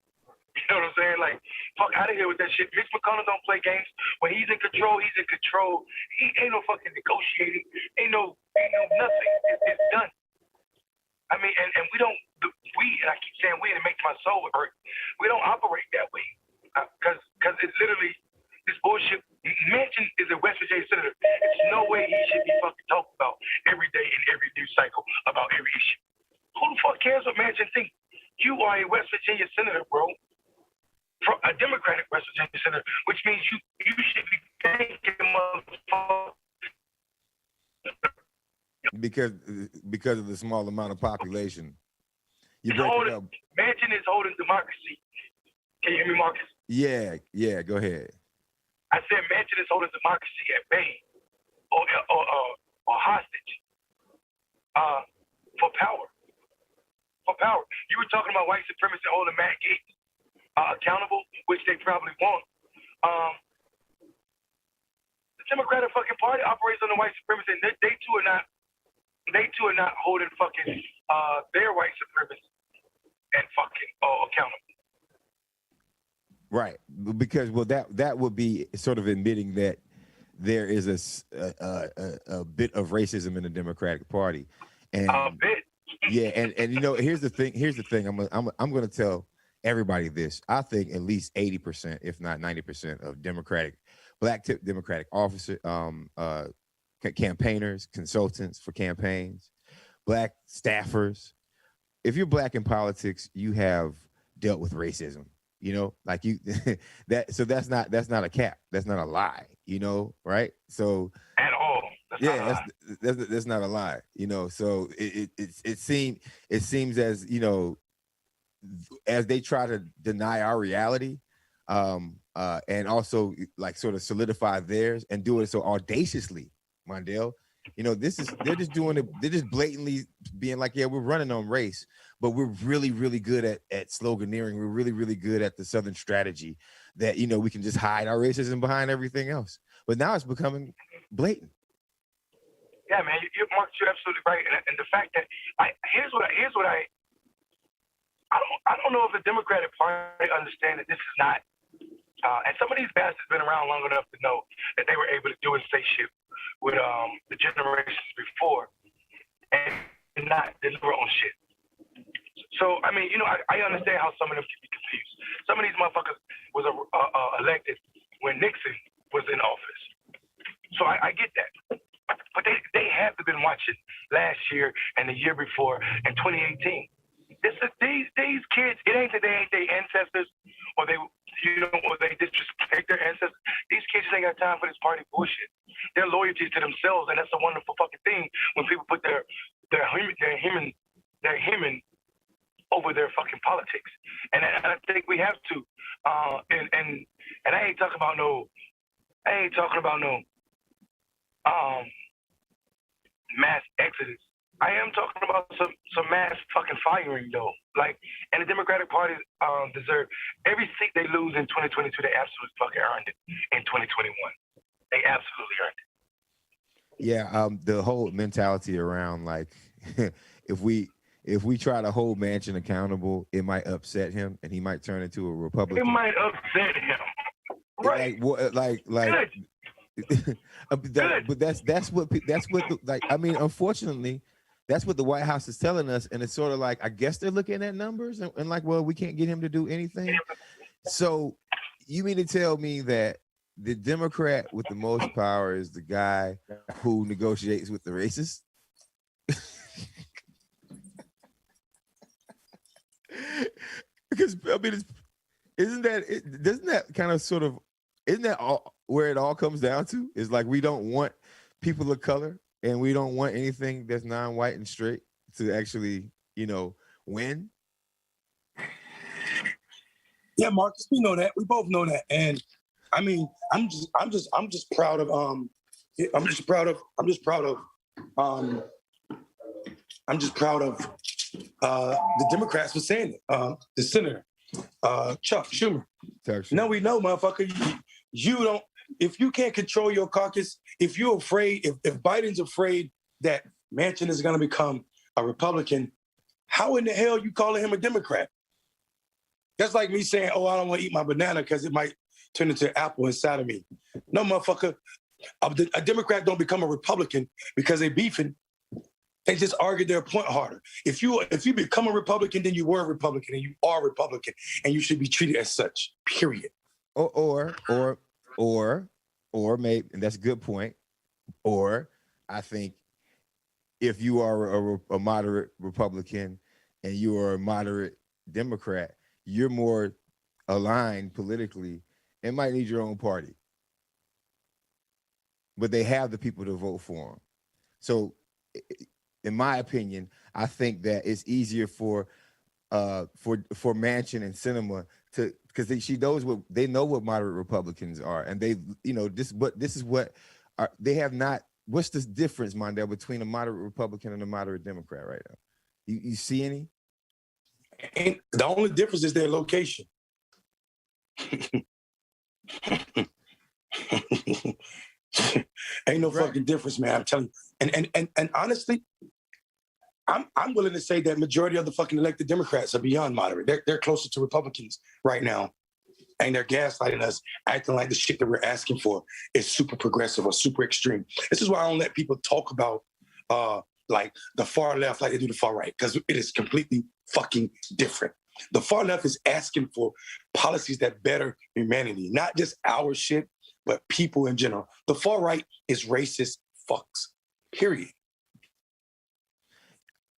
You know what I'm saying? Like, fuck out of here with that shit. Mitch McConnell don't play games. When he's in control, he's in control. He ain't no fucking negotiating. Ain't no nothing. It's done. I mean, and we don't, and I keep saying we, and it makes my soul hurt. We don't operate that way. Because it's literally this bullshit. Manchin is a West Virginia senator. There's no way he should be fucking talked about every day in every news cycle about every issue. Who the fuck cares what Manchin thinks? You are a West Virginia senator, bro. A Democratic West Virginia senator, which means you should be thanking motherfuckers. Because of the small amount of population. Manchin is holding democracy. Can you hear me, Marcus? Yeah, go ahead. I said Manchin is holding democracy at bay or hostage for power. For power. You were talking about white supremacy holding Matt Gaetz accountable, which they probably won't. The Democratic fucking Party operates on the white supremacy, and they too are not holding fucking their white supremacy and fucking accountable. Right, because that would be sort of admitting that there is a bit of racism in the Democratic Party, and a bit. Yeah, and here's the thing. I'm going to tell everybody this. I think at least 80%, if not 90%, of black Democratic officers, campaigners, consultants for campaigns, black staffers. If you're black in politics, you have dealt with racism. Like that's not a cap. That's not a lie. Right? So at all. That's not a lie. So it seems as as they try to deny our reality, and also like sort of solidify theirs and do it so audaciously, Mondale. They're just blatantly being like, yeah, we're running on race, but we're really, really good at sloganeering. We're really, really good at the Southern strategy that, we can just hide our racism behind everything else. But now it's becoming blatant. Yeah, man, Mark, you're absolutely right. And the fact that I don't know if the Democratic Party understand that this is not, and some of these bastards been around long enough to know that they were able to do and say shit with the generations before and not deliver on shit. So, I mean, I understand how some of them can be confused. Some of these motherfuckers was elected when Nixon was in office. So I get that. But they have to been watching last year and the year before and 2018. These kids, it ain't that they ain't their ancestors or they disrespect their ancestors. These kids ain't got time for this party bullshit. Their loyalty to themselves, and that's a wonderful fucking thing when people put their hymn over their fucking politics. And I think we have to. And I ain't talking about no mass exodus. I am talking about some mass fucking firing though. Like, and the Democratic Party deserve every seat they lose in 2022. They absolutely fucking earned it in 2021. They absolutely earned it. Yeah, the whole mentality around like if we try to hold Manchin accountable, it might upset him and he might turn into a Republican. It might upset him. Right. But that's what unfortunately, that's what the White House is telling us, and it's sort of like I guess they're looking at numbers and like, well, we can't get him to do anything. So you mean to tell me that the Democrat with the most power is the guy who negotiates with the racists? Because I mean, Doesn't that kind of sort of, isn't that all where it all comes down to? Is like we don't want people of color and we don't want anything that's non-white and straight to actually, win. Yeah, Marcus, we know that. We both know that. And I mean, I'm just proud of the Democrats for saying it. The senator, Chuck Schumer. No, we know, motherfucker. You don't. If you can't control your caucus, if you're afraid, if Biden's afraid that Manchin is going to become a Republican, how in the hell you calling him a Democrat? That's like me saying, "Oh, I don't want to eat my banana because it might turn into an apple inside of me." No, motherfucker. A Democrat don't become a Republican because they beefing. They just argue their point harder. If you become a Republican, then you were a Republican, and you are a Republican, and you should be treated as such. Period. Or maybe, and that's a good point. Or I think if you are a moderate Republican and you are a moderate Democrat, you're more aligned politically and might need your own party. But they have the people to vote for them. So, in my opinion, I think that it's easier for Manchin and Sinema to, because they know what moderate Republicans are, and they, this is what they have not. What's the difference, Mondale, between a moderate Republican and a moderate Democrat right now? You see any? And the only difference is their location. Ain't no fucking difference, man. I'm telling you. And honestly, I'm willing to say that majority of the fucking elected Democrats are beyond moderate. They're closer to Republicans right now. And they're gaslighting us, acting like the shit that we're asking for is super progressive or super extreme. This is why I don't let people talk about like the far left like they do the far right, because it is completely fucking different. The far left is asking for policies that better humanity, not just our shit, but people in general. The far right is racist fucks, period.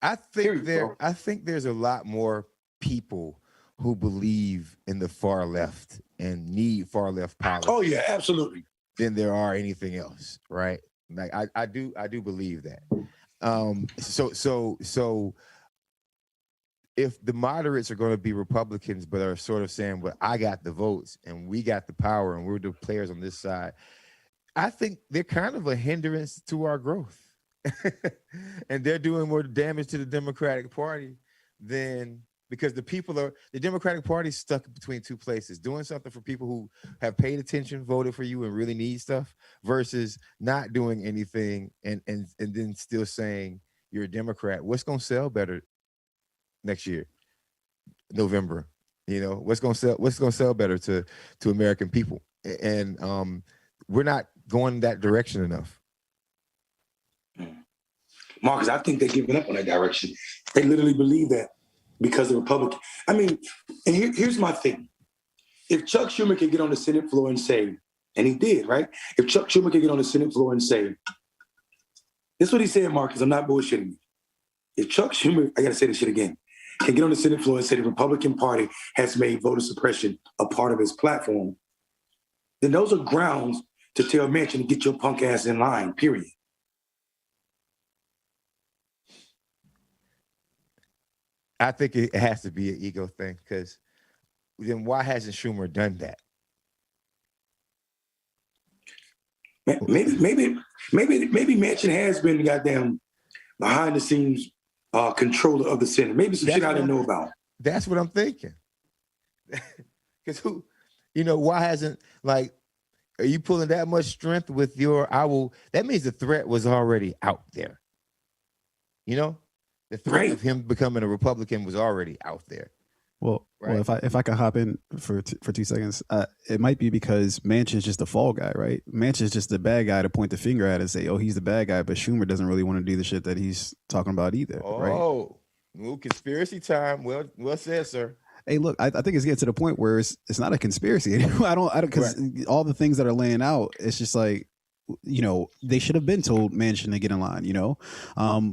I think there's a lot more people who believe in the far left and need far left policy. Oh yeah, absolutely. Than there are anything else, right? Like I do believe that. So if the moderates are going to be Republicans, but are sort of saying, "Well, I got the votes and we got the power and we're the players on this side," I think they're kind of a hindrance to our growth. And they're doing more damage to the Democratic Party than, because the Democratic Party is stuck between two places, doing something for people who have paid attention, voted for you, and really need stuff, versus not doing anything and then still saying you're a Democrat. What's going to sell better next year, November? What's going to sell better to American people? And we're not going that direction enough. Marcus, I think they're giving up on that direction. They literally believe that because the Republican. I mean, and here's my thing. If Chuck Schumer can get on the Senate floor and say, and he did, right? If Chuck Schumer can get on the Senate floor and say, this is what he said, Marcus, I'm not bullshitting you. If Chuck Schumer, I got to say this shit again, can get on the Senate floor and say the Republican Party has made voter suppression a part of his platform, then those are grounds to tell Manchin to get your punk ass in line, period. I think it has to be an ego thing, because then why hasn't Schumer done that? Maybe Manchin has been goddamn behind the scenes controller of the Senate. Maybe some shit I didn't know about. That's what I'm thinking. Because why hasn't, like, are you pulling that much strength with that means the threat was already out there. The threat of him becoming a Republican was already out there. Well, if I could hop in for 2 seconds, it might be because Manchin's just the fall guy, right? Manchin's just the bad guy to point the finger at and say, "Oh, he's the bad guy," but Schumer doesn't really want to do the shit that he's talking about either, right? Oh, conspiracy time. Well said, sir. Hey, look, I think it's getting to the point where it's not a conspiracy anymore. I don't, because all the things that are laying out, it's just like, they should have been told Manchin to get in line,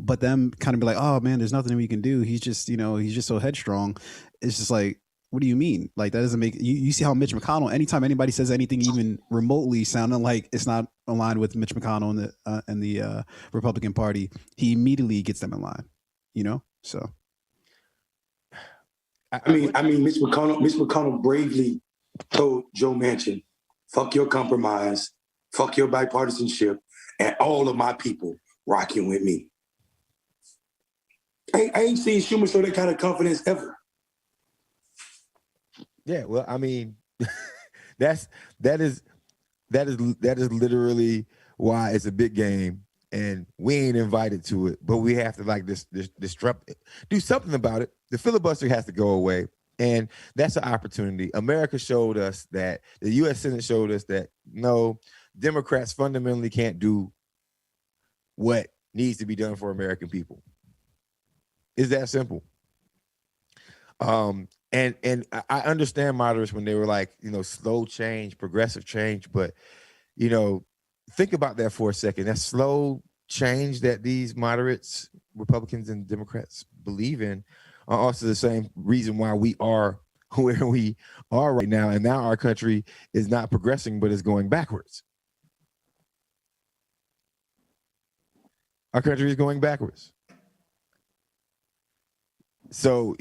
but them kind of be like, "Oh man, there's nothing we can do. He's just, he's just so headstrong." It's just like, What do you mean? Like, that doesn't make you see how Mitch McConnell, anytime anybody says anything even remotely sounding like it's not aligned with Mitch McConnell and the Republican Party, he immediately gets them in line, So I mean, Mitch McConnell bravely told Joe Manchin, fuck your compromise, fuck your bipartisanship, and all of my people rocking with me. I ain't seen Schumer show that kind of confidence ever. Yeah, well, I mean, that is literally why it's a big game, and we ain't invited to it, but we have to disrupt it, do something about it. The filibuster has to go away, and that's an opportunity. America showed us that, the U.S. Senate showed us that no, Democrats fundamentally can't do what needs to be done for American people. It's that simple. And I understand moderates when they were like, slow change, progressive change, but, think about that for a second. That slow change that these moderates, Republicans and Democrats believe in, are also the same reason why we are where we are right now. And now our country is not progressing, but is going backwards. Our country is going backwards. So,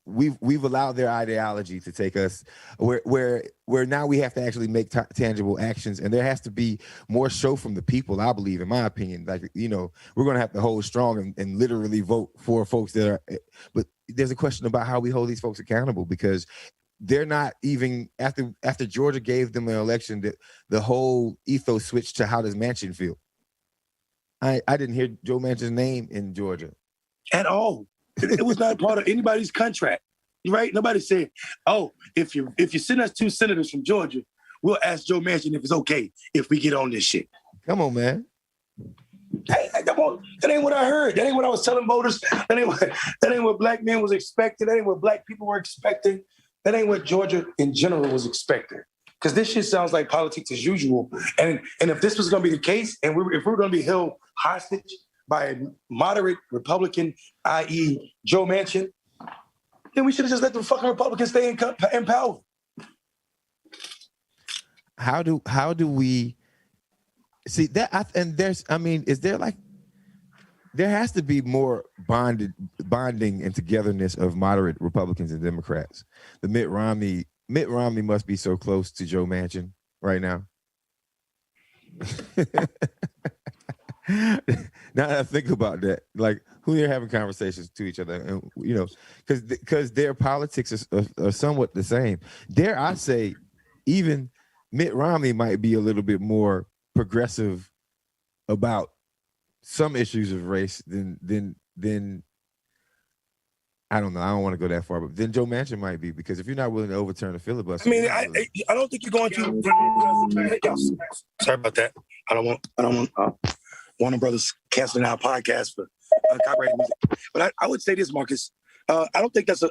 we've allowed their ideology to take us where now we have to actually make tangible actions, and there has to be more show from the people. I believe, in my opinion, we're going to have to hold strong and literally vote for folks that are. But there's a question about how we hold these folks accountable, because they're not even after Georgia gave them an election, that the whole ethos switched to how does Manchin feel. I didn't hear Joe Manchin's name in Georgia at all. It was not part of anybody's contract, right? Nobody said, "Oh, if you send us 2 senators from Georgia, we'll ask Joe Manchin if it's okay if we get on this shit." Come on, man. That ain't what I heard. That ain't what I was telling voters. That ain't what black men was expecting. That ain't what black people were expecting. That ain't what Georgia in general was expecting. Because this shit sounds like politics as usual. And if this was going to be the case, and if we were going to be held hostage by a moderate Republican, i.e. Joe Manchin, then we should have just let the fucking Republicans stay in power. How do we see that? There has to be more bonding and togetherness of moderate Republicans and Democrats. The Mitt Romney must be so close to Joe Manchin right now. Now that I think about that, like, who they're having conversations to each other, and because their politics are somewhat the same. Dare I say, even Mitt Romney might be a little bit more progressive about some issues of race than I don't know. I don't want to go that far, but then Joe Manchin might be, because if you're not willing to overturn the filibuster, I don't think you're going to. Sorry about that. I don't want Warner Brothers canceling our podcast for copyrighted music. But I would say this, Marcus. I don't think that's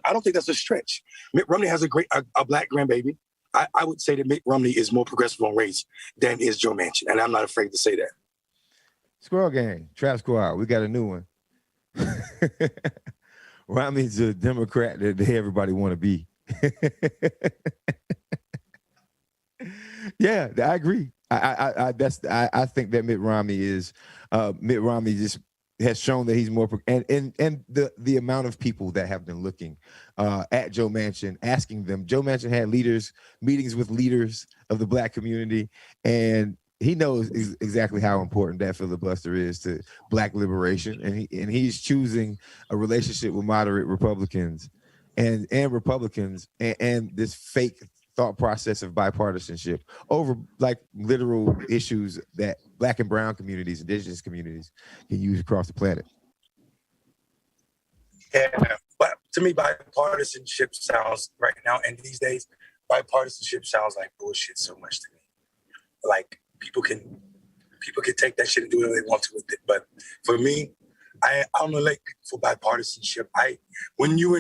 a stretch. Mitt Romney has a black grandbaby. I would say that Mitt Romney is more progressive on race than is Joe Manchin, and I'm not afraid to say that. Squirrel Gang, Trap Squad, we got a new one. Romney's a Democrat that everybody want to be. Yeah, I agree. I think that Mitt Romney just has shown that he's more, and the amount of people that have been looking at Joe Manchin, asking them. Joe Manchin had meetings with leaders of the black community, and he knows exactly how important that filibuster is to black liberation, and he's choosing a relationship with moderate Republicans and Republicans and this fake thought process of bipartisanship over like literal issues that black and brown communities, indigenous communities can use across the planet. Yeah, but to me, bipartisanship sounds right now, and these days, bipartisanship sounds like bullshit so much to me. Like, people can take that shit and do whatever they want to with it. But for me, I don't elect people for bipartisanship. When you're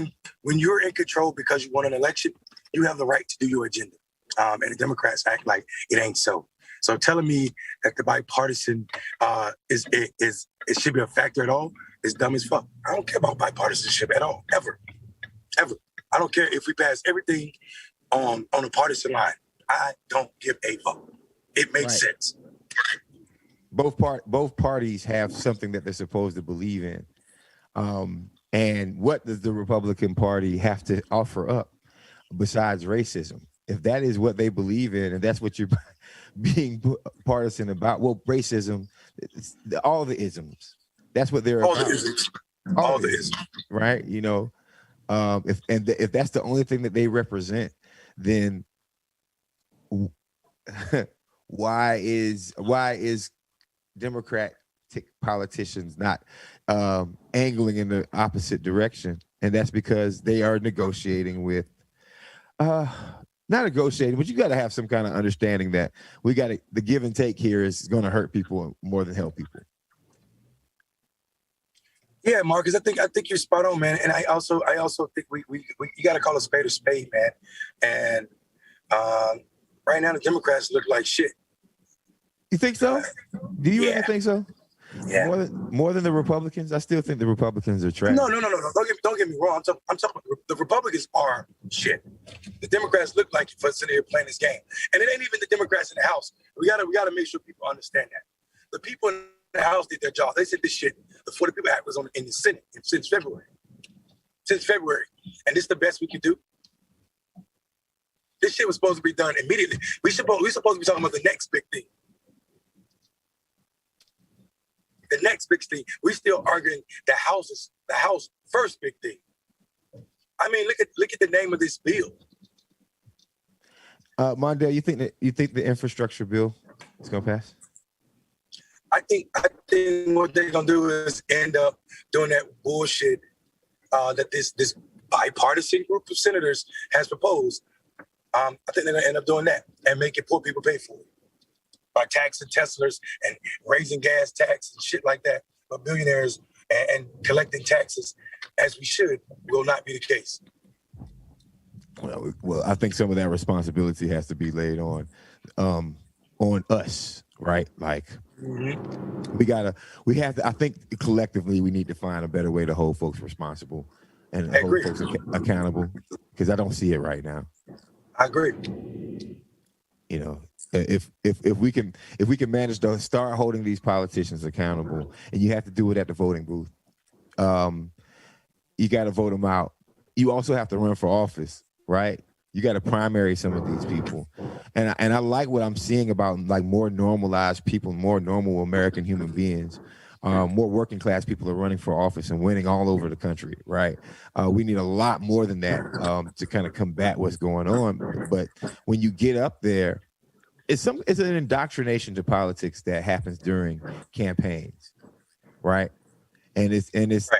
in control because you won an election, you have the right to do your agenda. And the Democrats act like it ain't so. So telling me that the bipartisan it should be a factor at all is dumb as fuck. I don't care about bipartisanship at all, ever. I don't care if we pass everything on a partisan line. I don't give a fuck. It makes sense. Both parties have something that they're supposed to believe in. And what does the Republican Party have to offer up besides racism? If that is what they believe in, and that's what you're being partisan about, well, racism, all the isms, that's what they're about. All the isms, right? You know, if that's the only thing that they represent, then why is Democratic politicians not angling in the opposite direction? And that's because they are negotiating with not negotiating, but you got to have some kind of understanding that the give and take here is going to hurt people more than help people. Yeah, Marcus, I think you're spot on, man. And I also think we you got to call a spade, man. And right now the Democrats look like shit. You think so? Do you really think so? Yeah. More than the Republicans? I still think the Republicans are trash. No. Don't get me wrong. I'm talking about the Republicans are shit. The Democrats look like for sitting here playing this game. And it ain't even the Democrats in the House. We gotta make sure people understand that. The people in the House did their job. They said this shit, the 40 People Act was in the Senate since February. And this is the best we could do. This shit was supposed to be done immediately. We supposed to be talking about the next big thing. The next big thing. We're still arguing the House first big thing. I mean, look at the name of this bill. Mondale, you think the infrastructure bill is gonna pass? I think what they're gonna do is end up doing that bullshit that this bipartisan group of senators has proposed. I think they're gonna end up doing that and making poor people pay for it by taxing Teslas and raising gas tax and shit like that. But billionaires and collecting taxes as we should will not be the case. Well, I think some of that responsibility has to be laid on us, right? Like we have to. I think collectively we need to find a better way to hold folks responsible and hold folks accountable, because I don't see it right now. I agree. You know, if we can manage to start holding these politicians accountable, and you have to do it at the voting booth. You got to vote them out. You also have to run for office, right? You got to primary some of these people, and I like what I'm seeing about like more normalized people, more normal American human beings. More working class people are running for office and winning all over the country, right? We need a lot more than that to kind of combat what's going on. But when you get up there, it's an indoctrination to politics that happens during campaigns, right? And it's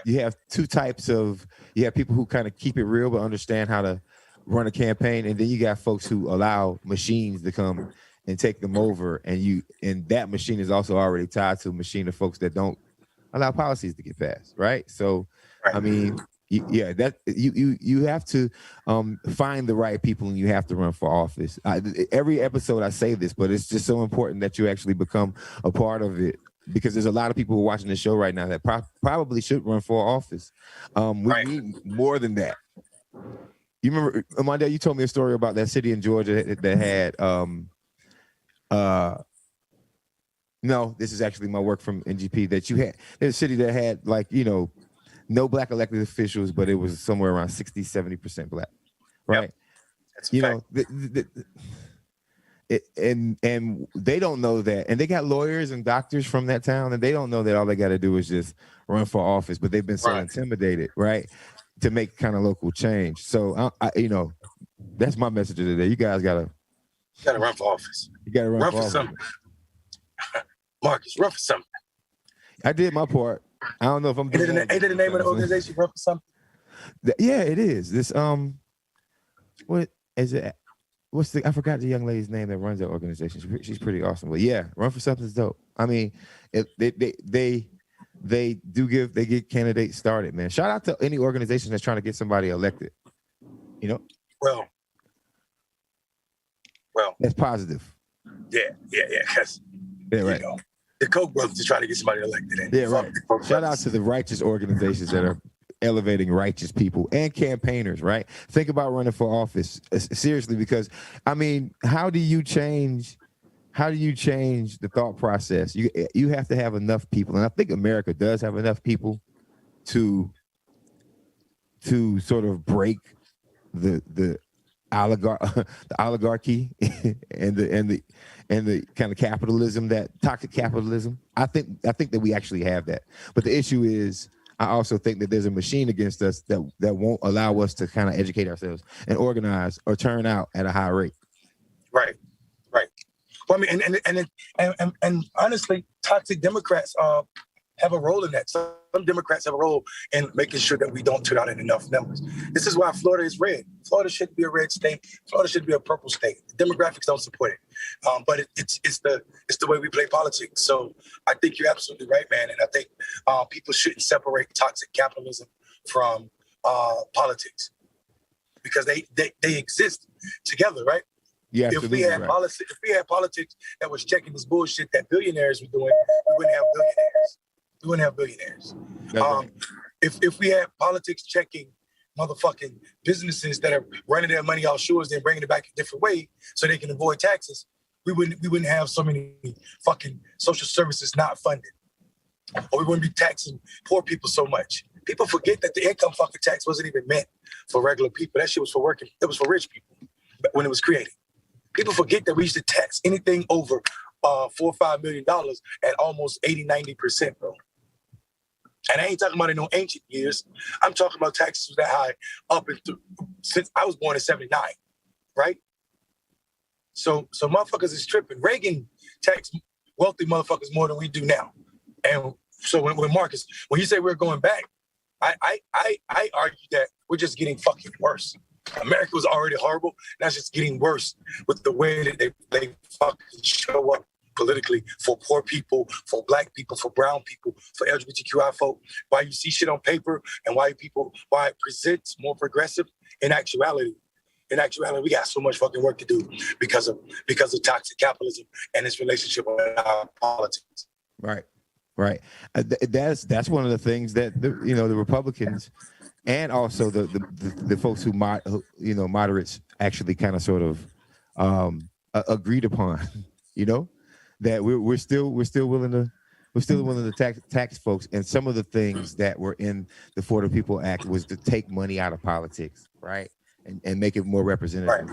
you have two types of, you have people who kind of keep it real but understand how to run a campaign, and then you got folks who allow machines to come and take them over, and that machine is also already tied to a machine of folks that don't allow policies to get passed, right? So, I mean, that you have to find the right people, and you have to run for office. Every episode I say this, but it's just so important that you actually become a part of it, because there's a lot of people who are watching the show right now that probably should run for office. We need more than that. You remember, Mondale, you told me a story about that city in Georgia that had no, this is actually my work from NGP, that you had, there's a city that had, like, you know, no black elected officials, but it was somewhere around 60-70% black, right? Yep. You know, and they don't know that, and they got lawyers and doctors from that town, and they don't know that all they got to do is just run for office, but they've been so intimidated, right, to make kind of local change. So I you know, that's my message today. You guys gotta run for office. You gotta run for something. Marcus, run for something. I did my part. I don't know if I'm doing ain't that the name of the organization? Run for something. Yeah, it is. This what is it? I forgot the young lady's name that runs that organization. She's pretty awesome. But yeah, run for something's dope. I mean, they get candidates started, man. Shout out to any organization that's trying to get somebody elected. You know? Well, that's positive. Yeah. Because right. You know, the Koch brothers are trying to get somebody elected. Yeah, right. Shout out to the righteous organizations that are elevating righteous people and campaigners, right? Think about running for office seriously, because I mean, how do you change the thought process? You have to have enough people, and I think America does have enough people to sort of break the oligarchy and the kind of capitalism, that toxic capitalism. I think that we actually have that. But the issue is, I also think that there's a machine against us that won't allow us to kind of educate ourselves and organize or turn out at a high rate. Right. Well, I mean, and honestly, toxic Democrats have a role in that. Some Democrats have a role in making sure that we don't turn out in enough numbers. This is why Florida is red. Florida shouldn't be a red state. Florida should be a purple state. The demographics don't support it, but it's the way we play politics. So I think you're absolutely right, man. And I think people shouldn't separate toxic capitalism from politics, because they exist together, right? Yeah, if we had politics that was checking this bullshit that billionaires were doing, we wouldn't have billionaires. Right. If we had politics checking motherfucking businesses that are running their money offshore and bringing it back a different way so they can avoid taxes, we wouldn't have so many fucking social services not funded, or we wouldn't be taxing poor people so much. People forget that the income fucking tax wasn't even meant for regular people. That shit was for working. It was for rich people when it was created. People forget that we used to tax anything over $4 or $5 million at almost 80-90%, bro. And I ain't talking about in no ancient years. I'm talking about taxes that high up since I was born in '79, right? So motherfuckers is tripping. Reagan taxed wealthy motherfuckers more than we do now. And so when Marcus, when you say we're going back, I argue that we're just getting fucking worse. America was already horrible. Now it's just getting worse with the way that they fucking show up politically for poor people, for black people, for brown people, for LGBTQI folk. Why you see shit on paper and why it presents more progressive. In actuality, we got so much fucking work to do because of toxic capitalism and its relationship with our politics. Right. That's one of the things that the Republicans and also the folks who moderates actually kind of sort of agreed upon, that we're still willing to tax folks. And some of the things that were in the For the People Act was to take money out of politics, right, and make it more representative.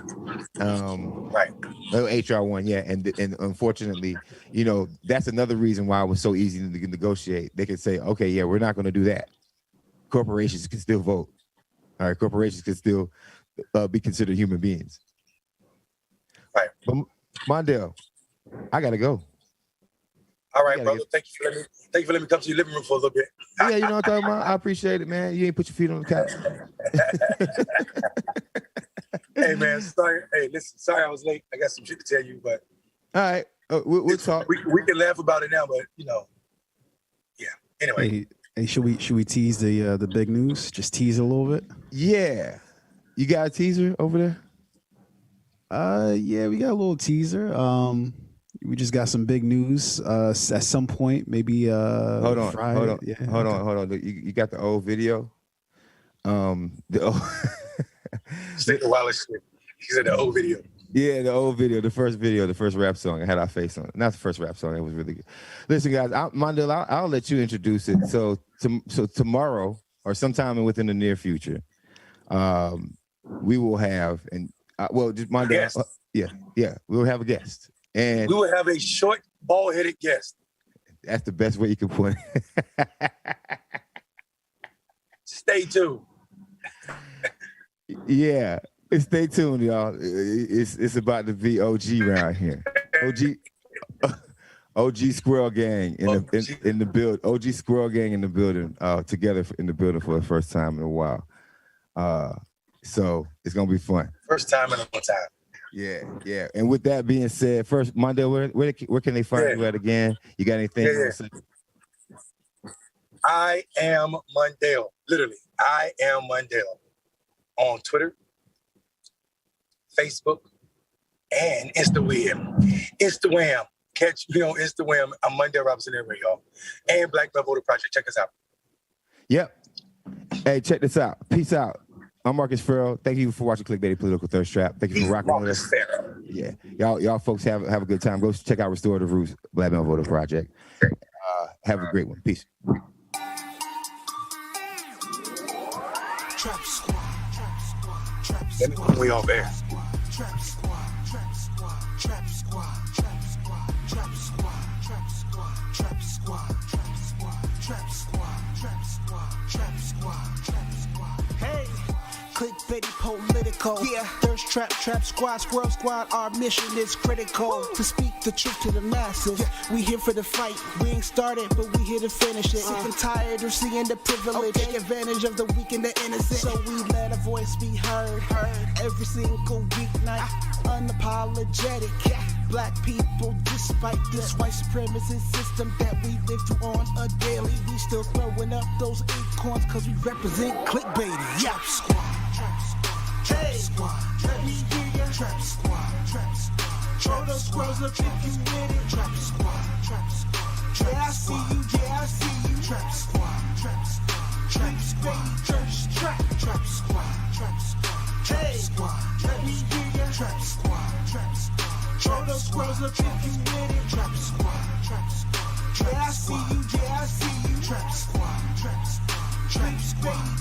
Right. HR 1, yeah, and unfortunately, that's another reason why it was so easy to negotiate. They could say, okay, yeah, we're not going to do that. Corporations can still vote. All right, corporations can still be considered human beings. Right. But Mondale, I gotta go. All right, brother. Thank you for letting me come to your living room for a little bit. Yeah, you know what I'm talking about? I appreciate it, man. You ain't put your feet on the couch. Hey, man, sorry. Hey, listen, sorry I was late. I got some shit to tell you, but all right, we'll talk. We can laugh about it now, but yeah. Anyway. Hey, should we tease the big news? Just tease it a little bit. Yeah, you got a teaser over there? Yeah, we got a little teaser. We just got some big news. At some point, maybe. Hold on. Yeah, hold on. You got the old video. Say the wildest shit. He said the old video. Yeah, the old video, the first rap song. It had our face on it. Not the first rap song. It was really good. Listen, guys, Mondale, I'll let you introduce it. So tomorrow or sometime within the near future, we will have just Mondale. Yeah, we'll have a guest, and we will have a short, bald-headed guest. That's the best way you can put it. Stay tuned. Yeah. Stay tuned, y'all. It's about to be OG around here. OG Squirrel Gang in the build. OG Squirrel Gang in the building. Together in the building for the first time in a while. So it's gonna be fun. First time in a long time. Yeah. And with that being said, first, Mondale, where can they find you at again? You got anything you want to say? I am Mondale. Literally, I am Mondale on Twitter, Facebook, and Instagram. Catch me on Instagram. I'm Mondale Robinson everywhere, y'all. And Black Belt Voter Project. Check us out. Yep. Hey, check this out. Peace out. I'm Marcus Farrell. Thank you for watching Clickbaity Political Thirst Trap. Thank you for rocking with us. Yeah, y'all folks have a good time. Go check out Restorative Roots Black Male Voter Project. Have a great one. Peace. Let me put we all there. Hey, clickbaity political. Yeah, thirst trap squad, squirrel squad. Our mission is critical to speak the truth to the masses. Yeah. We here for the fight. We ain't started, but we here to finish it. Sick and tired of seeing the privilege. Take advantage of the weak and the innocent. So we let a voice be heard. Every single weeknight, unapologetic. Yeah. Black people, despite this white supremacist system that we live through on a daily, we still throwing up those acorns cause we represent clickbaity. Yeah. Trap squad, hey, let me hear ya. Trap squad, throw those squirrels up if you with it. Trap squad, yeah, I see you, yeah, I see you. Trap squad, clickbaity thirst trap. Trap squad, hey, let me hear ya. Trap squad, throw those squirrels up if you with it. Trap squad, yeah, I see you, yeah, I see you. Trap squad, clickbaity